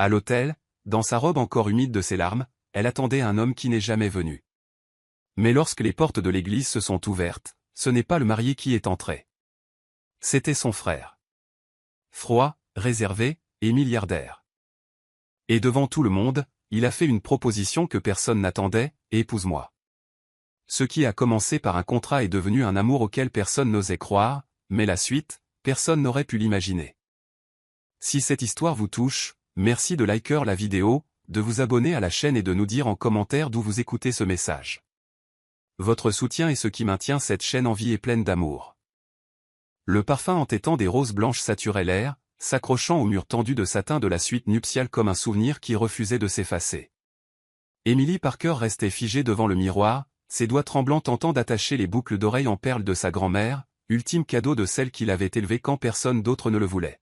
À l'hôtel, dans sa robe encore humide de ses larmes, elle attendait un homme qui n'est jamais venu. Mais lorsque les portes de l'église se sont ouvertes, ce n'est pas le marié qui est entré. C'était son frère. Froid, réservé, et milliardaire. Et devant tout le monde, il a fait une proposition que personne n'attendait, « Épouse-moi ». Ce qui a commencé par un contrat est devenu un amour auquel personne n'osait croire, mais la suite, personne n'aurait pu l'imaginer. Si cette histoire vous touche, merci de liker la vidéo, de vous abonner à la chaîne et de nous dire en commentaire d'où vous écoutez ce message. Votre soutien est ce qui maintient cette chaîne en vie et pleine d'amour. Le parfum entêtant des roses blanches saturait l'air, s'accrochant au mur tendu de satin de la suite nuptiale comme un souvenir qui refusait de s'effacer. Emily Parker restait figée devant le miroir, ses doigts tremblants tentant d'attacher les boucles d'oreilles en perles de sa grand-mère, ultime cadeau de celle qui l'avait élevée quand personne d'autre ne le voulait.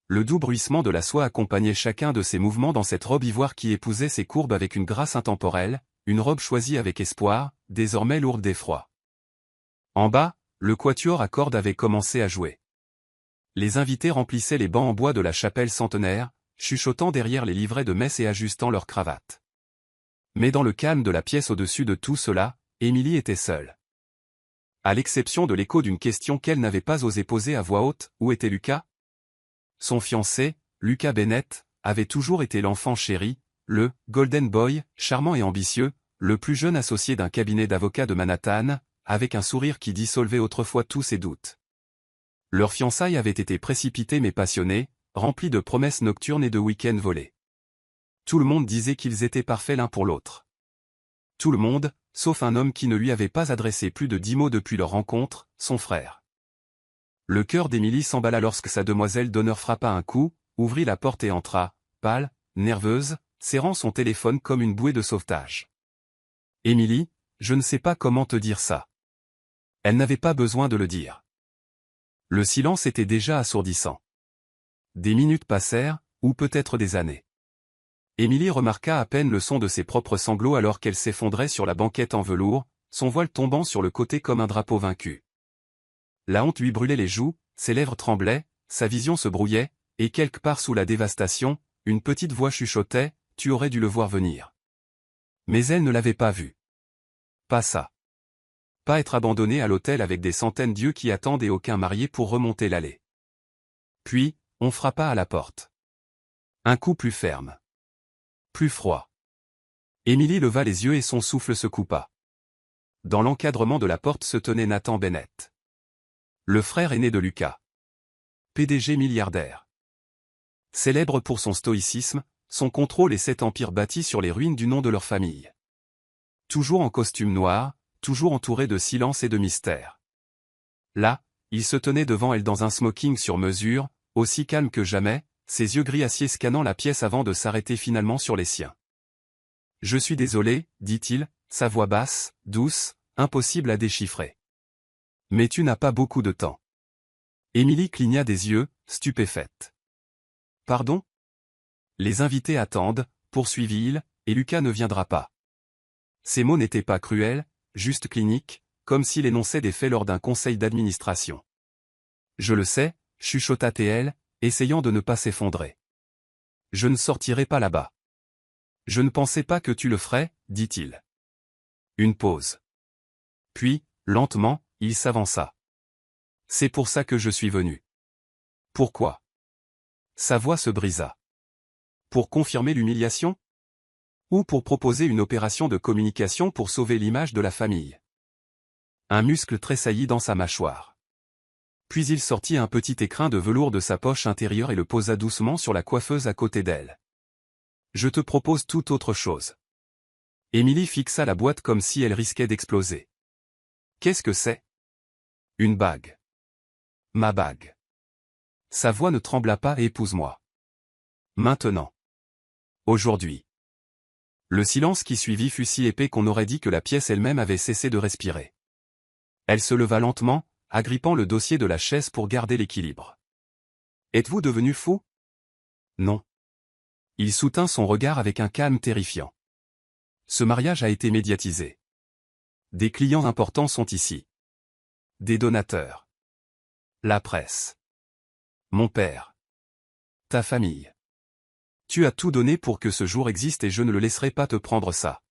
Le doux bruissement de la soie accompagnait chacun de ses mouvements dans cette robe ivoire qui épousait ses courbes avec une grâce intemporelle, une robe choisie avec espoir, désormais lourde d'effroi. En bas, le quatuor à cordes avait commencé à jouer. Les invités remplissaient les bancs en bois de la chapelle centenaire, chuchotant derrière les livrets de messe et ajustant leurs cravates. Mais dans le calme de la pièce au-dessus de tout cela, Emily était seule. À l'exception de l'écho d'une question qu'elle n'avait pas osé poser à voix haute, où était Lucas? Son fiancé, Lucas Bennett, avait toujours été l'enfant chéri, le « Golden Boy », charmant et ambitieux, le plus jeune associé d'un cabinet d'avocats de Manhattan, avec un sourire qui dissolvait autrefois tous ses doutes. Leur fiançailles avait été précipitée mais passionnée, remplie de promesses nocturnes et de week-ends volés. Tout le monde disait qu'ils étaient parfaits l'un pour l'autre. Tout le monde, sauf un homme qui ne lui avait pas adressé plus de 10 mots depuis leur rencontre, son frère. Le cœur d'Emily s'emballa lorsque sa demoiselle d'honneur frappa un coup, ouvrit la porte et entra, pâle, nerveuse, serrant son téléphone comme une bouée de sauvetage. « Emily, je ne sais pas comment te dire ça. » Elle n'avait pas besoin de le dire. Le silence était déjà assourdissant. Des minutes passèrent, ou peut-être des années. Emily remarqua à peine le son de ses propres sanglots alors qu'elle s'effondrait sur la banquette en velours, son voile tombant sur le côté comme un drapeau vaincu. La honte lui brûlait les joues, ses lèvres tremblaient, sa vision se brouillait, et quelque part sous la dévastation, une petite voix chuchotait, « Tu aurais dû le voir venir. » Mais elle ne l'avait pas vu. Pas ça. Pas être abandonnée à l'hôtel avec des centaines d'yeux qui attendent et aucun marié pour remonter l'allée. Puis, on frappa à la porte. Un coup plus ferme. Plus froid. Emily leva les yeux et son souffle se coupa. Dans l'encadrement de la porte se tenait Nathan Bennett. Le frère aîné de Lucas. PDG milliardaire. Célèbre pour son stoïcisme, son contrôle et cet empire bâti sur les ruines du nom de leur famille. Toujours en costume noir, toujours entouré de silence et de mystère. Là, il se tenait devant elle dans un smoking sur mesure, aussi calme que jamais, ses yeux gris acier scannant la pièce avant de s'arrêter finalement sur les siens. « Je suis désolé, dit-il, sa voix basse, douce, impossible à déchiffrer. Mais tu n'as pas beaucoup de temps. » Emily cligna des yeux, stupéfaite. « Pardon ? Les invités attendent, poursuivit-il, et Lucas ne viendra pas. » Ces mots n'étaient pas cruels, juste cliniques, comme s'il énonçait des faits lors d'un conseil d'administration. « Je le sais, » chuchota T.L., essayant de ne pas s'effondrer. « Je ne sortirai pas là-bas. »« Je ne pensais pas que tu le ferais, » dit-il. Une pause. Puis, lentement, il s'avança. « C'est pour ça que je suis venu. »« Pourquoi ?» Sa voix se brisa. « Pour confirmer l'humiliation ? Ou pour proposer une opération de communication pour sauver l'image de la famille ?» Un muscle tressaillit dans sa mâchoire. Puis il sortit un petit écrin de velours de sa poche intérieure et le posa doucement sur la coiffeuse à côté d'elle. « Je te propose toute autre chose. » Emily fixa la boîte comme si elle risquait d'exploser. « Qu'est-ce que c'est ? » « Une bague. »« Ma bague. » Sa voix ne trembla pas et « Épouse-moi. »« Maintenant. »« Aujourd'hui. » Le silence qui suivit fut si épais qu'on aurait dit que la pièce elle-même avait cessé de respirer. Elle se leva lentement, agrippant le dossier de la chaise pour garder l'équilibre. « Êtes-vous devenu fou ? » ?»« Non. » Il soutint son regard avec un calme terrifiant. « Ce mariage a été médiatisé. Des clients importants sont ici. Des donateurs. La presse. Mon père. Ta famille. Tu as tout donné pour que ce jour existe et je ne le laisserai pas te prendre ça.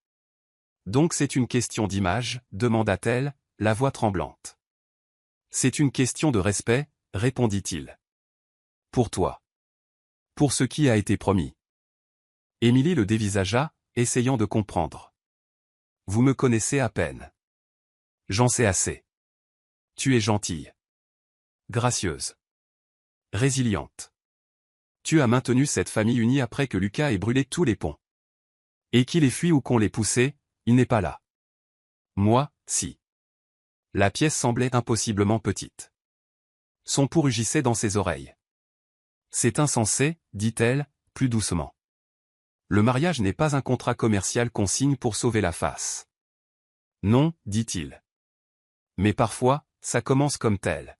Donc c'est une question d'image, demanda-t-elle, la voix tremblante. C'est une question de respect, répondit-il. Pour toi. Pour ce qui a été promis. Émilie le dévisagea, essayant de comprendre. Vous me connaissez à peine. J'en sais assez. Tu es gentille. Gracieuse. Résiliente. Tu as maintenu cette famille unie après que Lucas ait brûlé tous les ponts. Et qu'il ait fui ou qu'on l'ait poussé, il n'est pas là. Moi, si. La pièce semblait impossiblement petite. Son pouls rugissait dans ses oreilles. C'est insensé, dit-elle, plus doucement. Le mariage n'est pas un contrat commercial qu'on signe pour sauver la face. Non, dit-il. Mais parfois, ça commence comme tel.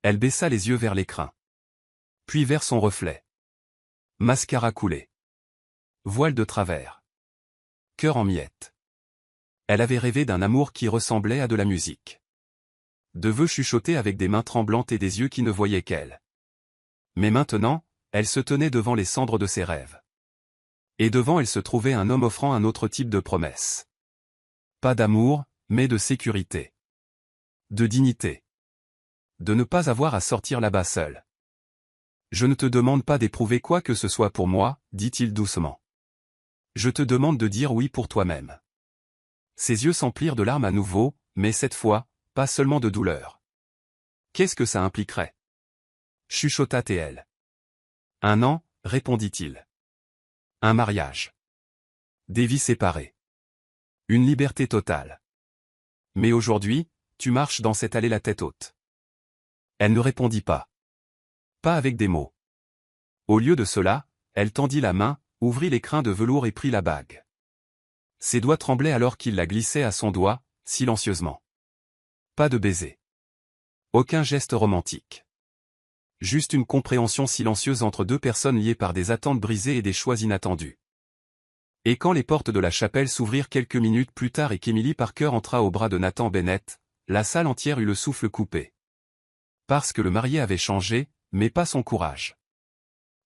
Elle baissa les yeux vers l'écrin. Puis vers son reflet. Mascara coulé. Voile de travers. Cœur en miettes. Elle avait rêvé d'un amour qui ressemblait à de la musique. De vœux chuchotés avec des mains tremblantes et des yeux qui ne voyaient qu'elle. Mais maintenant, elle se tenait devant les cendres de ses rêves. Et devant elle se trouvait un homme offrant un autre type de promesse. Pas d'amour, mais de sécurité. De dignité. De ne pas avoir à sortir là-bas seul. Je ne te demande pas d'éprouver quoi que ce soit pour moi, dit-il doucement. Je te demande de dire oui pour toi-même. Ses yeux s'emplirent de larmes à nouveau, mais cette fois, pas seulement de douleur. Qu'est-ce que ça impliquerait? Chuchota-t-elle. 1 an, répondit-il. Un mariage. Des vies séparées. Une liberté totale. Mais aujourd'hui, tu marches dans cette allée la tête haute. Elle ne répondit pas. Pas avec des mots. Au lieu de cela, elle tendit la main, ouvrit l'écrin de velours et prit la bague. Ses doigts tremblaient alors qu'il la glissait à son doigt, silencieusement. Pas de baiser. Aucun geste romantique. Juste une compréhension silencieuse entre deux personnes liées par des attentes brisées et des choix inattendus. Et quand les portes de la chapelle s'ouvrirent quelques minutes plus tard et qu'Emily Parker entra au bras de Nathan Bennett, la salle entière eut le souffle coupé. Parce que le marié avait changé, mais pas son courage.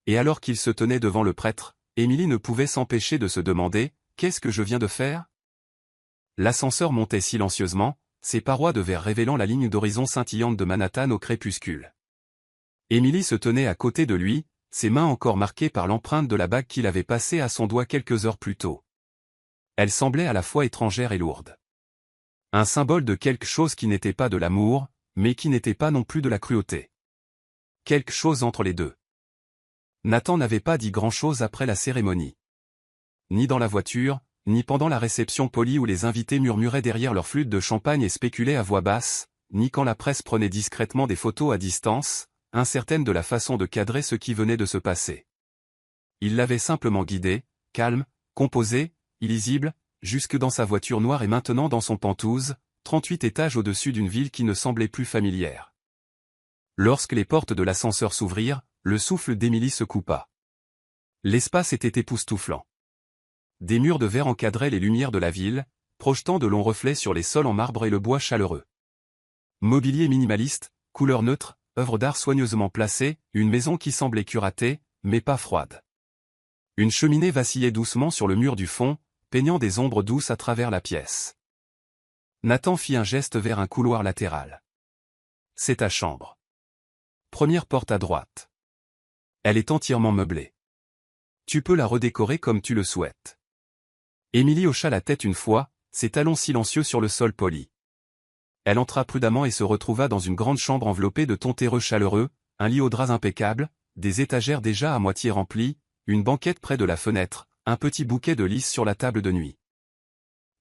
Et alors qu'il se tenait devant le prêtre, Emily ne pouvait s'empêcher de se demander « Qu'est-ce que je viens de faire ?» L'ascenseur montait silencieusement, ses parois de verre révélant la ligne d'horizon scintillante de Manhattan au crépuscule. Emily se tenait à côté de lui, ses mains encore marquées par l'empreinte de la bague qu'il avait passée à son doigt quelques heures plus tôt. Elle semblait à la fois étrangère et lourde. Un symbole de quelque chose qui n'était pas de l'amour, mais qui n'était pas non plus de la cruauté. Quelque chose entre les deux. Nathan n'avait pas dit grand-chose après la cérémonie. Ni dans la voiture, ni pendant la réception polie où les invités murmuraient derrière leur flûte de champagne et spéculaient à voix basse, ni quand la presse prenait discrètement des photos à distance, incertaine de la façon de cadrer ce qui venait de se passer. Il l'avait simplement guidé, calme, composé, illisible, jusque dans sa voiture noire et maintenant dans son Penthouse, 38 étages au-dessus d'une ville qui ne semblait plus familière. Lorsque les portes de l'ascenseur s'ouvrirent, le souffle d'Emily se coupa. L'espace était époustouflant. Des murs de verre encadraient les lumières de la ville, projetant de longs reflets sur les sols en marbre et le bois chaleureux. Mobilier minimaliste, couleurs neutres, œuvres d'art soigneusement placées, une maison qui semblait curatée, mais pas froide. Une cheminée vacillait doucement sur le mur du fond, peignant des ombres douces à travers la pièce. Nathan fit un geste vers un couloir latéral. C'est ta chambre. Première porte à droite. Elle est entièrement meublée. Tu peux la redécorer comme tu le souhaites. Emily hocha la tête une fois, ses talons silencieux sur le sol poli. Elle entra prudemment et se retrouva dans une grande chambre enveloppée de tons terreux chaleureux, un lit aux draps impeccables, des étagères déjà à moitié remplies, une banquette près de la fenêtre, un petit bouquet de lys sur la table de nuit.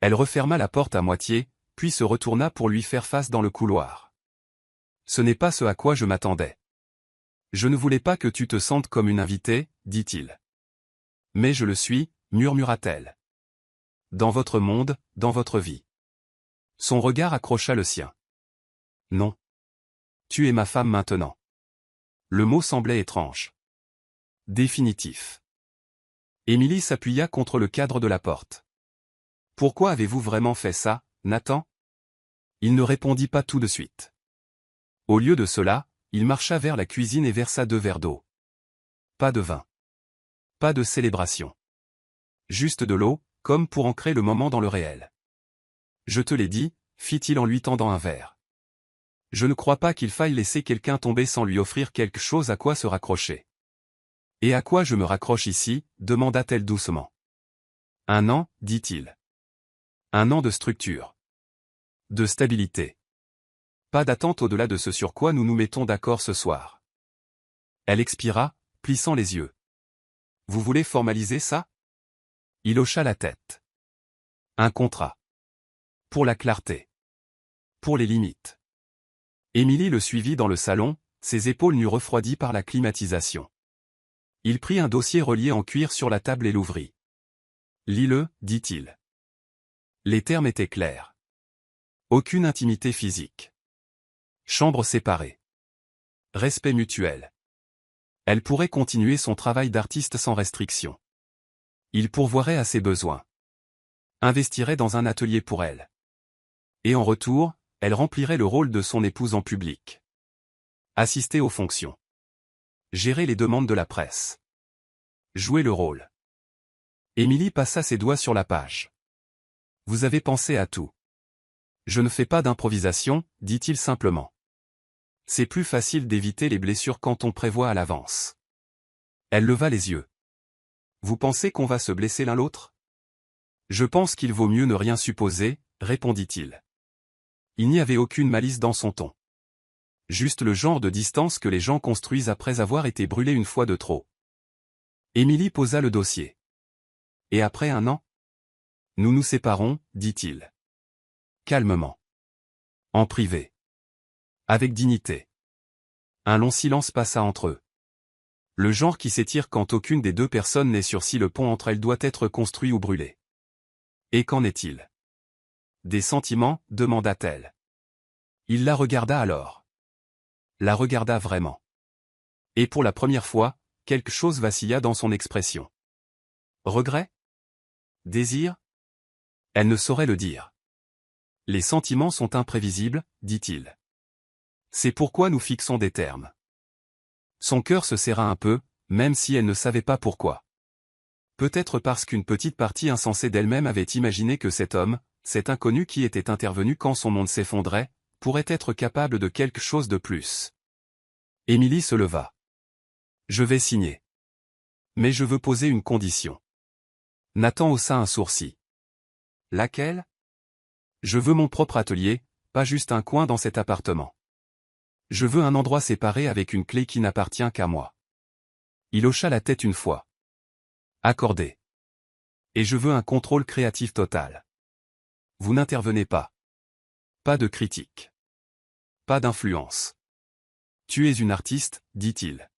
Elle referma la porte à moitié, puis se retourna pour lui faire face dans le couloir. Ce n'est pas ce à quoi je m'attendais. Je ne voulais pas que tu te sentes comme une invitée, dit-il. Mais je le suis, murmura-t-elle. Dans votre monde, dans votre vie. Son regard accrocha le sien. Non. Tu es ma femme maintenant. Le mot semblait étrange. Définitif. Emily s'appuya contre le cadre de la porte. Pourquoi avez-vous vraiment fait ça, Nathan? Il ne répondit pas tout de suite. Au lieu de cela, il marcha vers la cuisine et versa 2 verres d'eau. Pas de vin. Pas de célébration. Juste de l'eau, comme pour ancrer le moment dans le réel. Je te l'ai dit, fit-il en lui tendant un verre. Je ne crois pas qu'il faille laisser quelqu'un tomber sans lui offrir quelque chose à quoi se raccrocher. Et à quoi je me raccroche ici, demanda-t-elle doucement. 1 an, dit-il. 1 an de structure. De stabilité. Pas d'attente au-delà de ce sur quoi nous nous mettons d'accord ce soir. Elle expira, plissant les yeux. Vous voulez formaliser ça? Il hocha la tête. Un contrat. Pour la clarté. Pour les limites. Émilie le suivit dans le salon, ses épaules nues refroidies par la climatisation. Il prit un dossier relié en cuir sur la table et l'ouvrit. Lis-le, dit-il. Les termes étaient clairs. Aucune intimité physique. Chambre séparée. Respect mutuel. Elle pourrait continuer son travail d'artiste sans restriction. Il pourvoirait à ses besoins. Investirait dans un atelier pour elle. Et en retour, elle remplirait le rôle de son épouse en public. Assister aux fonctions. Gérer les demandes de la presse. Jouer le rôle. Émilie passa ses doigts sur la page. Vous avez pensé à tout. Je ne fais pas d'improvisation, dit-il simplement. C'est plus facile d'éviter les blessures quand on prévoit à l'avance. Elle leva les yeux. Vous pensez qu'on va se blesser l'un l'autre? Je pense qu'il vaut mieux ne rien supposer, répondit-il. Il n'y avait aucune malice dans son ton. Juste le genre de distance que les gens construisent après avoir été brûlés une fois de trop. Émilie posa le dossier. Et après 1 an? Nous nous séparons, dit-il. Calmement. En privé. Avec dignité. Un long silence passa entre eux. Le genre qui s'étire quand aucune des deux personnes n'est sûre si le pont entre elles doit être construit ou brûlé. Et qu'en est-il? Des sentiments, demanda-t-elle. Il la regarda alors. La regarda vraiment. Et pour la première fois, quelque chose vacilla dans son expression. Regret? Désir? Elle ne saurait le dire. Les sentiments sont imprévisibles, dit-il. C'est pourquoi nous fixons des termes. Son cœur se serra un peu, même si elle ne savait pas pourquoi. Peut-être parce qu'une petite partie insensée d'elle-même avait imaginé que cet homme, cet inconnu qui était intervenu quand son monde s'effondrait, pourrait être capable de quelque chose de plus. Émilie se leva. Je vais signer. Mais je veux poser une condition. Nathan haussa un sourcil. Laquelle? Je veux mon propre atelier, pas juste un coin dans cet appartement. Je veux un endroit séparé avec une clé qui n'appartient qu'à moi. Il hocha la tête une fois. Accordé. Et je veux un contrôle créatif total. Vous n'intervenez pas. Pas de critique. Pas d'influence. Tu es une artiste, dit-il.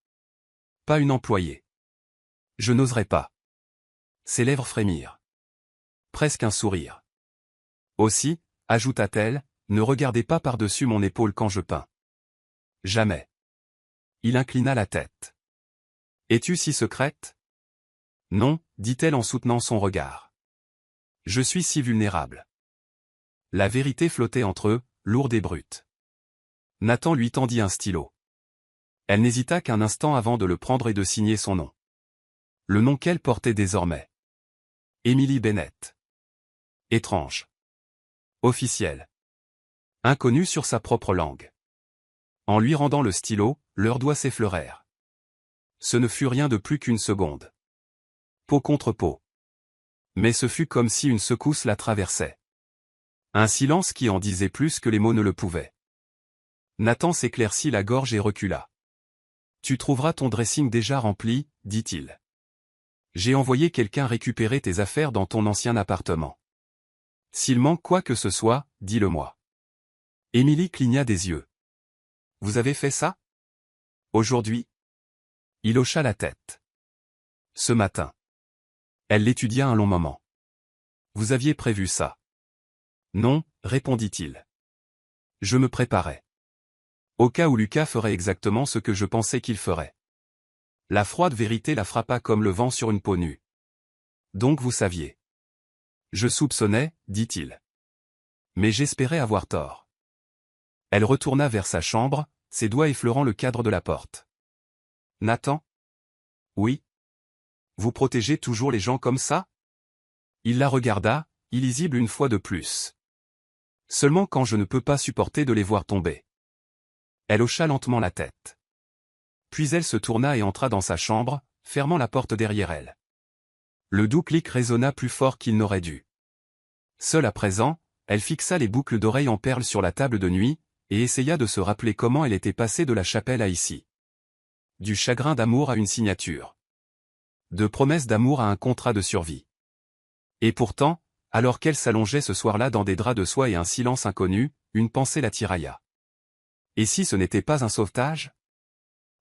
Pas une employée. Je n'oserais pas. Ses lèvres frémirent. Presque un sourire. Aussi, ajouta-t-elle, ne regardez pas par-dessus mon épaule quand je peins. Jamais. Il inclina la tête. Es-tu si secrète? Non, dit-elle en soutenant son regard. Je suis si vulnérable. La vérité flottait entre eux, lourde et brute. Nathan lui tendit un stylo. Elle n'hésita qu'un instant avant de le prendre et de signer son nom. Le nom qu'elle portait désormais. Emily Bennett. Étrange. Officiel. Inconnu sur sa propre langue. En lui rendant le stylo, leurs doigts s'effleurèrent. Ce ne fut rien de plus qu'une seconde. Peau contre peau. Mais ce fut comme si une secousse la traversait. Un silence qui en disait plus que les mots ne le pouvaient. Nathan s'éclaircit la gorge et recula. Tu trouveras ton dressing déjà rempli, dit-il. J'ai envoyé quelqu'un récupérer tes affaires dans ton ancien appartement. S'il manque quoi que ce soit, dis-le-moi. Émilie cligna des yeux. Vous avez fait ça? Aujourd'hui? Il hocha la tête. Ce matin. Elle l'étudia un long moment. Vous aviez prévu ça? Non, répondit-il. Je me préparais. Au cas où Lucas ferait exactement ce que je pensais qu'il ferait. La froide vérité la frappa comme le vent sur une peau nue. Donc vous saviez. Je soupçonnais, dit-il. Mais j'espérais avoir tort. Elle retourna vers sa chambre, ses doigts effleurant le cadre de la porte. Nathan? Oui. Vous protégez toujours les gens comme ça? Il la regarda, illisible une fois de plus. Seulement quand je ne peux pas supporter de les voir tomber. Elle hocha lentement la tête. Puis elle se tourna et entra dans sa chambre, fermant la porte derrière elle. Le doux clic résonna plus fort qu'il n'aurait dû. Seule à présent, elle fixa les boucles d'oreilles en perles sur la table de nuit, et essaya de se rappeler comment elle était passée de la chapelle à ici. Du chagrin d'amour à une signature. De promesses d'amour à un contrat de survie. Et pourtant, alors qu'elle s'allongeait ce soir-là dans des draps de soie et un silence inconnu, une pensée la tirailla. Et si ce n'était pas un sauvetage?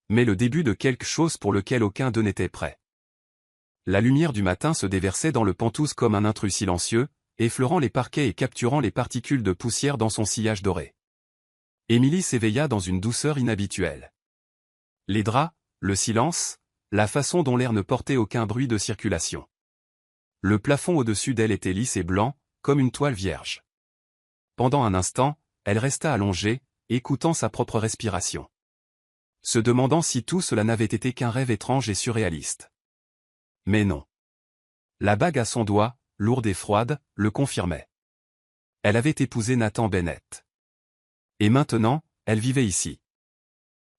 Mais le début de quelque chose pour lequel aucun d'eux n'était prêt. La lumière du matin se déversait dans le Penthouse comme un intrus silencieux, effleurant les parquets et capturant les particules de poussière dans son sillage doré. Émilie s'éveilla dans une douceur inhabituelle. Les draps, le silence, la façon dont l'air ne portait aucun bruit de circulation. Le plafond au-dessus d'elle était lisse et blanc, comme une toile vierge. Pendant un instant, elle resta allongée, écoutant sa propre respiration. Se demandant si tout cela n'avait été qu'un rêve étrange et surréaliste. Mais non. La bague à son doigt, lourde et froide, le confirmait. Elle avait épousé Nathan Bennett. Et maintenant, elle vivait ici.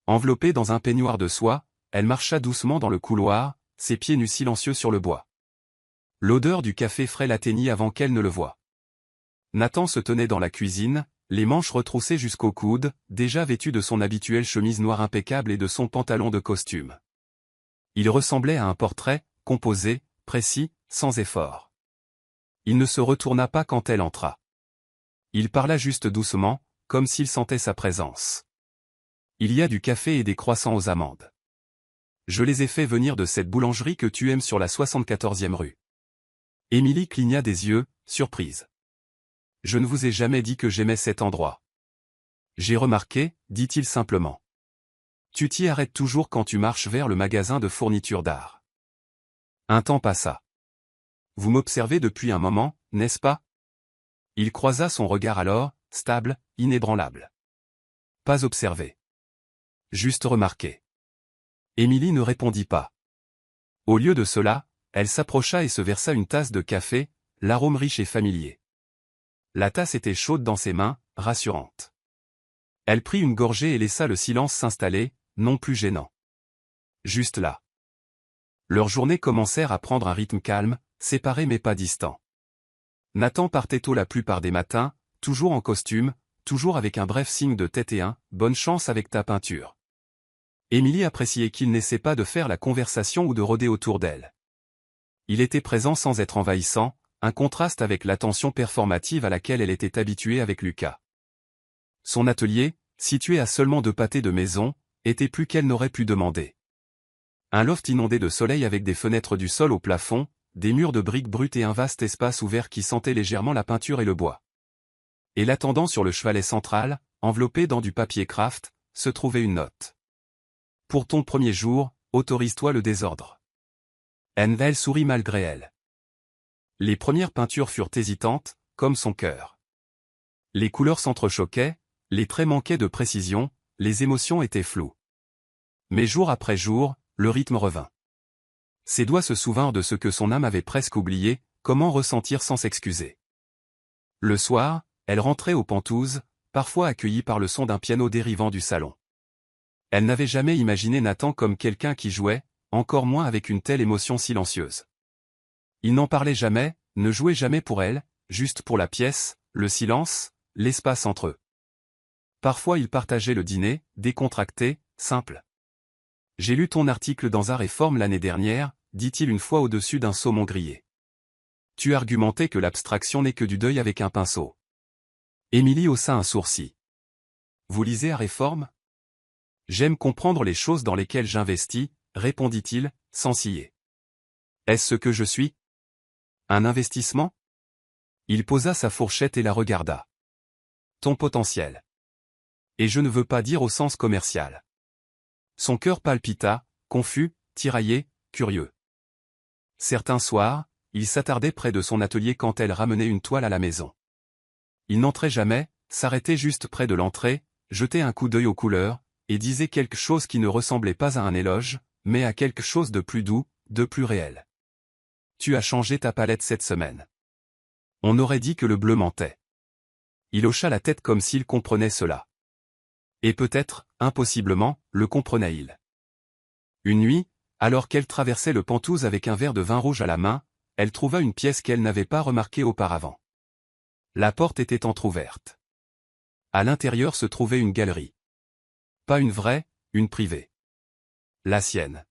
Enveloppée dans un peignoir de soie, elle marcha doucement dans le couloir, ses pieds nus silencieux sur le bois. L'odeur du café frais l'atteignit avant qu'elle ne le voie. Nathan se tenait dans la cuisine, les manches retroussées jusqu'au coude, déjà vêtu de son habituelle chemise noire impeccable et de son pantalon de costume. Il ressemblait à un portrait, composé, précis, sans effort. Il ne se retourna pas quand elle entra. Il parla juste doucement, comme s'il sentait sa présence. Il y a du café et des croissants aux amandes. Je les ai fait venir de cette boulangerie que tu aimes sur la 74e rue. Émilie cligna des yeux, surprise. Je ne vous ai jamais dit que j'aimais cet endroit. J'ai remarqué, dit-il simplement. Tu t'y arrêtes toujours quand tu marches vers le magasin de fourniture d'art. Un temps passa. Vous m'observez depuis un moment, n'est-ce pas? Il croisa son regard alors, stable, inébranlable. Pas observé. Juste remarqué. Émilie ne répondit pas. Au lieu de cela, elle s'approcha et se versa une tasse de café, l'arôme riche et familier. La tasse était chaude dans ses mains, rassurante. Elle prit une gorgée et laissa le silence s'installer, non plus gênant. Juste là. Leurs journées commencèrent à prendre un rythme calme, séparé mais pas distant. Nathan partait tôt la plupart des matins, toujours en costume, toujours avec un bref signe de tête et un « bonne chance avec ta peinture ». Émilie appréciait qu'il n'essaie pas de faire la conversation ou de rôder autour d'elle. Il était présent sans être envahissant, un contraste avec l'attention performative à laquelle elle était habituée avec Lucas. Son atelier, situé à seulement 2 pâtés de maison, était plus qu'elle n'aurait pu demander. Un loft inondé de soleil avec des fenêtres du sol au plafond, des murs de briques brutes et un vaste espace ouvert qui sentait légèrement la peinture et le bois. Et l'attendant sur le chevalet central, enveloppé dans du papier craft, se trouvait une note. Pour ton premier jour, autorise-toi le désordre. Elle sourit malgré elle. Les premières peintures furent hésitantes, comme son cœur. Les couleurs s'entrechoquaient, les traits manquaient de précision, les émotions étaient floues. Mais jour après jour, le rythme revint. Ses doigts se souvinrent de ce que son âme avait presque oublié, comment ressentir sans s'excuser. Le soir, elle rentrait au Penthouse, parfois accueillie par le son d'un piano dérivant du salon. Elle n'avait jamais imaginé Nathan comme quelqu'un qui jouait, encore moins avec une telle émotion silencieuse. Il n'en parlait jamais, ne jouait jamais pour elle, juste pour la pièce, le silence, l'espace entre eux. Parfois il partageait le dîner, décontracté, simple. J'ai lu ton article dans Art et Forme l'année dernière, dit-il une fois au-dessus d'un saumon grillé. Tu argumentais que l'abstraction n'est que du deuil avec un pinceau. Émilie haussa un sourcil. Vous lisez Art et Forme? J'aime comprendre les choses dans lesquelles j'investis, répondit-il, sans ciller. Est-ce ce que je suis? Un investissement? Il posa sa fourchette et la regarda. Ton potentiel. Et je ne veux pas dire au sens commercial. Son cœur palpita, confus, tiraillé, curieux. Certains soirs, il s'attardait près de son atelier quand elle ramenait une toile à la maison. Il n'entrait jamais, s'arrêtait juste près de l'entrée, jetait un coup d'œil aux couleurs, et disait quelque chose qui ne ressemblait pas à un éloge, mais à quelque chose de plus doux, de plus réel. tu as changé ta palette cette semaine. On aurait dit que le bleu mentait. Il hocha la tête comme s'il comprenait cela. Et peut-être, impossiblement, le comprenait-il. Une nuit, alors qu'elle traversait le Penthouse avec un verre de vin rouge à la main, elle trouva une pièce qu'elle n'avait pas remarquée auparavant. La porte était entr'ouverte. À l'intérieur se trouvait une galerie. Pas une vraie, une privée. La sienne.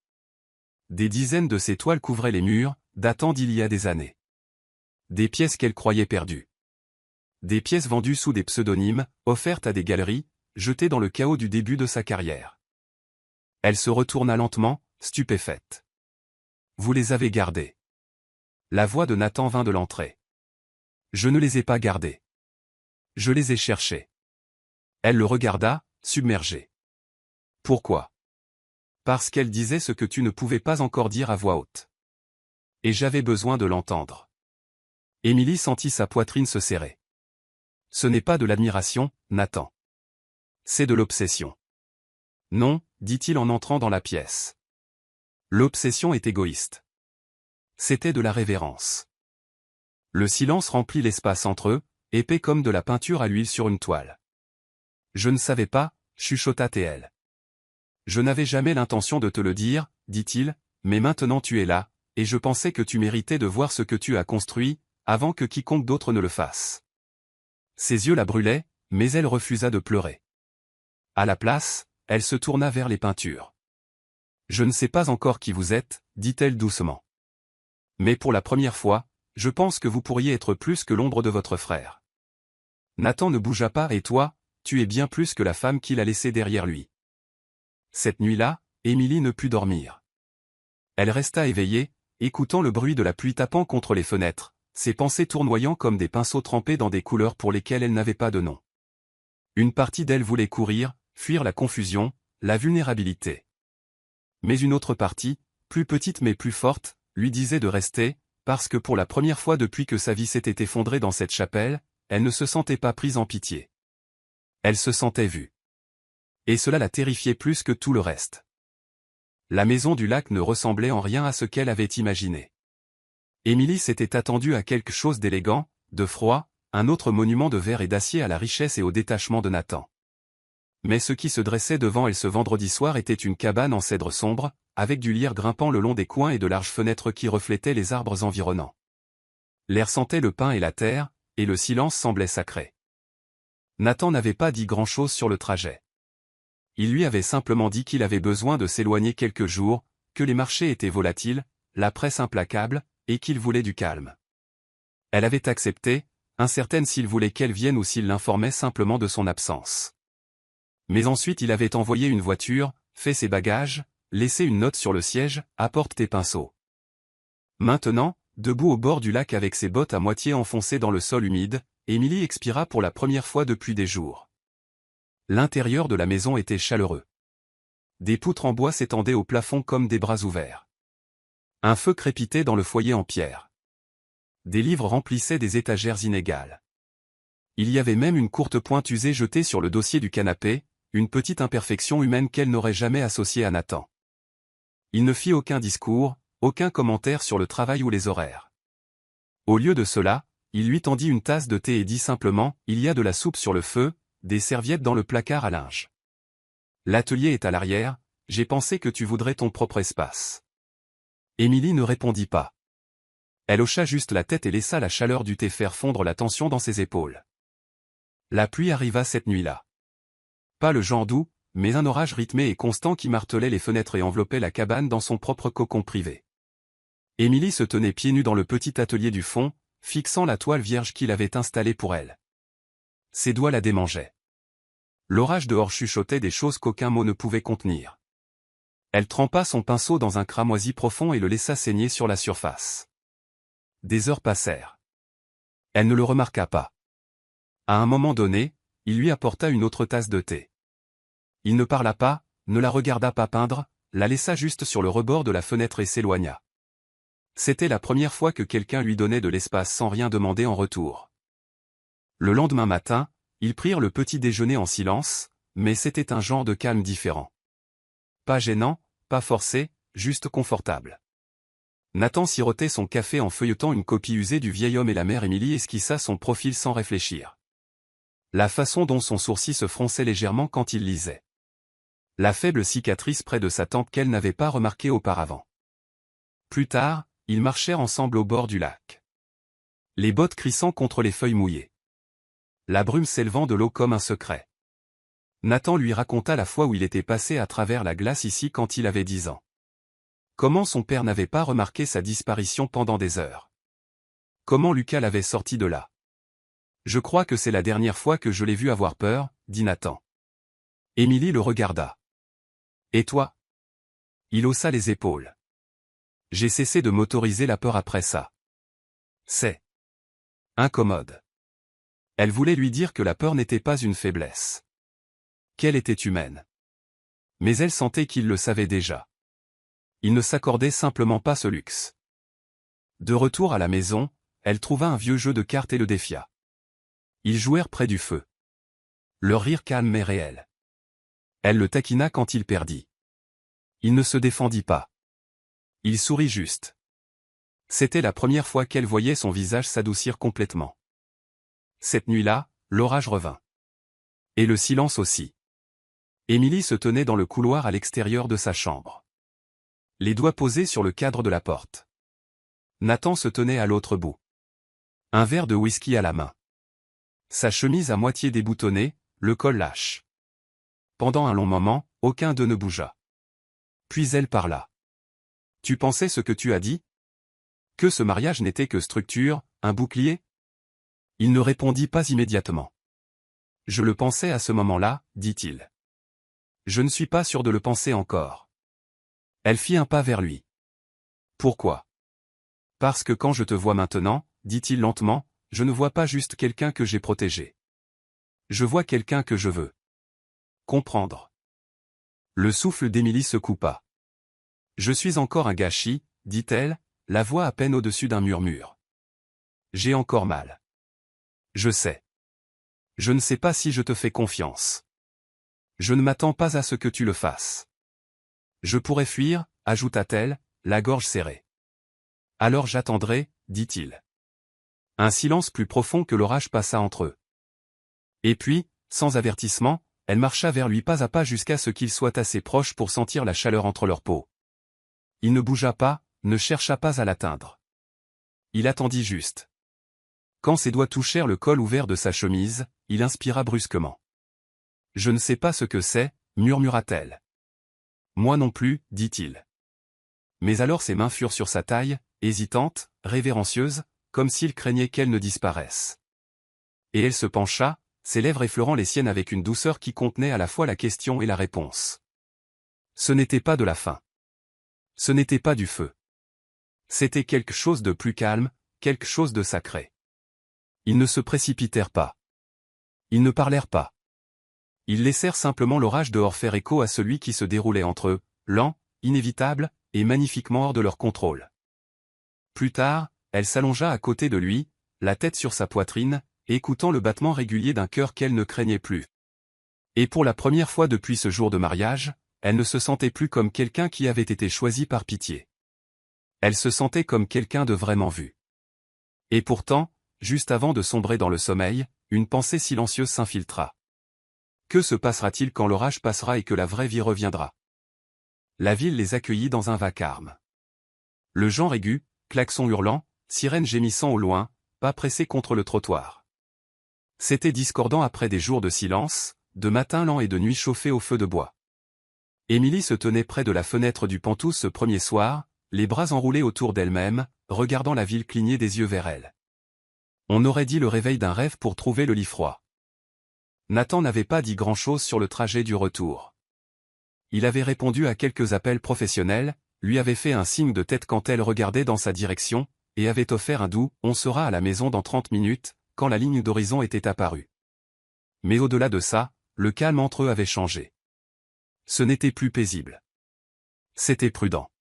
Des dizaines de ces toiles couvraient les murs, datant d'il y a des années. Des pièces qu'elle croyait perdues. Des pièces vendues sous des pseudonymes, offertes à des galeries, jetées dans le chaos du début de sa carrière. Elle se retourna lentement, stupéfaite. Vous les avez gardées. La voix de Nathan vint de l'entrée. Je ne les ai pas gardées. Je les ai cherchées. Elle le regarda, submergée. Pourquoi? Parce qu'elle disait ce que tu ne pouvais pas encore dire à voix haute. Et j'avais besoin de l'entendre. Émilie sentit sa poitrine se serrer. Ce n'est pas de l'admiration, Nathan. C'est de l'obsession. Non, dit-il en entrant dans la pièce. L'obsession est égoïste. C'était de la révérence. Le silence remplit l'espace entre eux, épais comme de la peinture à l'huile sur une toile. Je ne savais pas, chuchota T.L. Je n'avais jamais l'intention de te le dire, dit-il, mais maintenant tu es là, et je pensais que tu méritais de voir ce que tu as construit, avant que quiconque d'autre ne le fasse. Ses yeux la brûlaient, mais elle refusa de pleurer. À la place, elle se tourna vers les peintures. Je ne sais pas encore qui vous êtes, dit-elle doucement. Mais pour la première fois, je pense que vous pourriez être plus que l'ombre de votre frère. Nathan ne bougea pas et toi, tu es bien plus que la femme qu'il a laissée derrière lui. Cette nuit-là, Émilie ne put dormir. Elle resta éveillée, écoutant le bruit de la pluie tapant contre les fenêtres, ses pensées tournoyant comme des pinceaux trempés dans des couleurs pour lesquelles elle n'avait pas de nom. Une partie d'elle voulait courir, fuir la confusion, la vulnérabilité. Mais une autre partie, plus petite mais plus forte, lui disait de rester, parce que pour la première fois depuis que sa vie s'était effondrée dans cette chapelle, elle ne se sentait pas prise en pitié. Elle se sentait vue. Et cela la terrifiait plus que tout le reste. La maison du lac ne ressemblait en rien à ce qu'elle avait imaginé. Émilie s'était attendue à quelque chose d'élégant, de froid, un autre monument de verre et d'acier à la richesse et au détachement de Nathan. Mais ce qui se dressait devant elle ce vendredi soir était une cabane en cèdre sombre, avec du lierre grimpant le long des coins et de larges fenêtres qui reflétaient les arbres environnants. L'air sentait le pin et la terre, et le silence semblait sacré. Nathan n'avait pas dit grand-chose sur le trajet. Il lui avait simplement dit qu'il avait besoin de s'éloigner quelques jours, que les marchés étaient volatiles, la presse implacable, et qu'il voulait du calme. Elle avait accepté, incertaine s'il voulait qu'elle vienne ou s'il l'informait simplement de son absence. Mais ensuite il avait envoyé une voiture, fait ses bagages, laissé une note sur le siège, apporte tes pinceaux. Maintenant, debout au bord du lac avec ses bottes à moitié enfoncées dans le sol humide, Émilie expira pour la première fois depuis des jours. L'intérieur de la maison était chaleureux. Des poutres en bois s'étendaient au plafond comme des bras ouverts. Un feu crépitait dans le foyer en pierre. Des livres remplissaient des étagères inégales. Il y avait même une courte pointe usée jetée sur le dossier du canapé, une petite imperfection humaine qu'elle n'aurait jamais associée à Nathan. Il ne fit aucun discours, aucun commentaire sur le travail ou les horaires. Au lieu de cela, il lui tendit une tasse de thé et dit simplement « Il y a de la soupe sur le feu, des serviettes dans le placard à linge. L'atelier est à l'arrière, j'ai pensé que tu voudrais ton propre espace. » Émilie ne répondit pas. Elle hocha juste la tête et laissa la chaleur du thé faire fondre la tension dans ses épaules. La pluie arriva cette nuit-là. Pas le genre doux, mais un orage rythmé et constant qui martelait les fenêtres et enveloppait la cabane dans son propre cocon privé. Émilie se tenait pieds nus dans le petit atelier du fond, fixant la toile vierge qu'il avait installée pour elle. Ses doigts la démangeaient. L'orage dehors chuchotait des choses qu'aucun mot ne pouvait contenir. Elle trempa son pinceau dans un cramoisi profond et le laissa saigner sur la surface. Des heures passèrent. Elle ne le remarqua pas. À un moment donné, il lui apporta une autre tasse de thé. Il ne parla pas, ne la regarda pas peindre, la laissa juste sur le rebord de la fenêtre et s'éloigna. C'était la première fois que quelqu'un lui donnait de l'espace sans rien demander en retour. Le lendemain matin, ils prirent le petit déjeuner en silence, mais c'était un genre de calme différent. Pas gênant, pas forcé, juste confortable. Nathan sirotait son café en feuilletant une copie usée du vieil homme et la mère Émilie esquissa son profil sans réfléchir. La façon dont son sourcil se fronçait légèrement quand il lisait. La faible cicatrice près de sa tempe qu'elle n'avait pas remarquée auparavant. Plus tard, ils marchèrent ensemble au bord du lac. Les bottes crissant contre les feuilles mouillées. La brume s'élevant de l'eau comme un secret. Nathan lui raconta la fois où il était passé à travers la glace ici quand il avait 10 ans. Comment son père n'avait pas remarqué sa disparition pendant des heures. Comment Lucas l'avait sorti de là. Je crois que c'est la dernière fois que je l'ai vu avoir peur, dit Nathan. Émilie le regarda. Et toi? Il haussa les épaules. J'ai cessé de m'autoriser la peur après ça. C'est incommode. Elle voulait lui dire que la peur n'était pas une faiblesse. Qu'elle était humaine. Mais elle sentait qu'il le savait déjà. Il ne s'accordait simplement pas ce luxe. De retour à la maison, elle trouva un vieux jeu de cartes et le défia. Ils jouèrent près du feu. Leur rire calme mais réel. Elle le taquina quand il perdit. Il ne se défendit pas. Il sourit juste. C'était la première fois qu'elle voyait son visage s'adoucir complètement. Cette nuit-là, l'orage revint. Et le silence aussi. Émilie se tenait dans le couloir à l'extérieur de sa chambre. Les doigts posés sur le cadre de la porte. Nathan se tenait à l'autre bout. Un verre de whisky à la main. Sa chemise à moitié déboutonnée, le col lâche. Pendant un long moment, aucun d'eux ne bougea. Puis elle parla. Tu pensais ce que tu as dit? Que ce mariage n'était que structure, un bouclier? Il ne répondit pas immédiatement. Je le pensais à ce moment-là, dit-il. Je ne suis pas sûr de le penser encore. Elle fit un pas vers lui. Pourquoi? Parce que quand je te vois maintenant, dit-il lentement, je ne vois pas juste quelqu'un que j'ai protégé. Je vois quelqu'un que je veux comprendre. Le souffle d'Émilie se coupa. Je suis encore un gâchis, dit-elle, la voix à peine au-dessus d'un murmure. J'ai encore mal. Je sais. Je ne sais pas si je te fais confiance. Je ne m'attends pas à ce que tu le fasses. Je pourrais fuir, ajouta-t-elle, la gorge serrée. Alors j'attendrai, dit-il. Un silence plus profond que l'orage passa entre eux. Et puis, sans avertissement, elle marcha vers lui pas à pas jusqu'à ce qu'ils soient assez proches pour sentir la chaleur entre leurs peaux. Il ne bougea pas, ne chercha pas à l'atteindre. Il attendit juste. Quand ses doigts touchèrent le col ouvert de sa chemise, il inspira brusquement. Je ne sais pas ce que c'est, murmura-t-elle. Moi non plus, dit-il. Mais alors ses mains furent sur sa taille, hésitantes, révérencieuses, comme s'il craignait qu'elle ne disparaisse. Et elle se pencha, ses lèvres effleurant les siennes avec une douceur qui contenait à la fois la question et la réponse. Ce n'était pas de la faim. Ce n'était pas du feu. C'était quelque chose de plus calme, quelque chose de sacré. Ils ne se précipitèrent pas. Ils ne parlèrent pas. Ils laissèrent simplement l'orage dehors faire écho à celui qui se déroulait entre eux, lent, inévitable, et magnifiquement hors de leur contrôle. Plus tard, elle s'allongea à côté de lui, la tête sur sa poitrine, écoutant le battement régulier d'un cœur qu'elle ne craignait plus. Et pour la première fois depuis ce jour de mariage, elle ne se sentait plus comme quelqu'un qui avait été choisi par pitié. Elle se sentait comme quelqu'un de vraiment vu. Et pourtant, juste avant de sombrer dans le sommeil, une pensée silencieuse s'infiltra. Que se passera-t-il quand l'orage passera et que la vraie vie reviendra? La ville les accueillit dans un vacarme. Le genre aigu, klaxon hurlant, sirène gémissant au loin, pas pressés contre le trottoir. C'était discordant après des jours de silence, de matins lents et de nuits chauffées au feu de bois. Émilie se tenait près de la fenêtre du Pantouz ce premier soir, les bras enroulés autour d'elle-même, regardant la ville cligner des yeux vers elle. On aurait dit le réveil d'un rêve pour trouver le lit froid. Nathan n'avait pas dit grand-chose sur le trajet du retour. Il avait répondu à quelques appels professionnels, lui avait fait un signe de tête quand elle regardait dans sa direction, et avait offert un doux « on sera à la maison dans 30 minutes », quand la ligne d'horizon était apparue. Mais au-delà de ça, le calme entre eux avait changé. Ce n'était plus paisible. C'était prudent.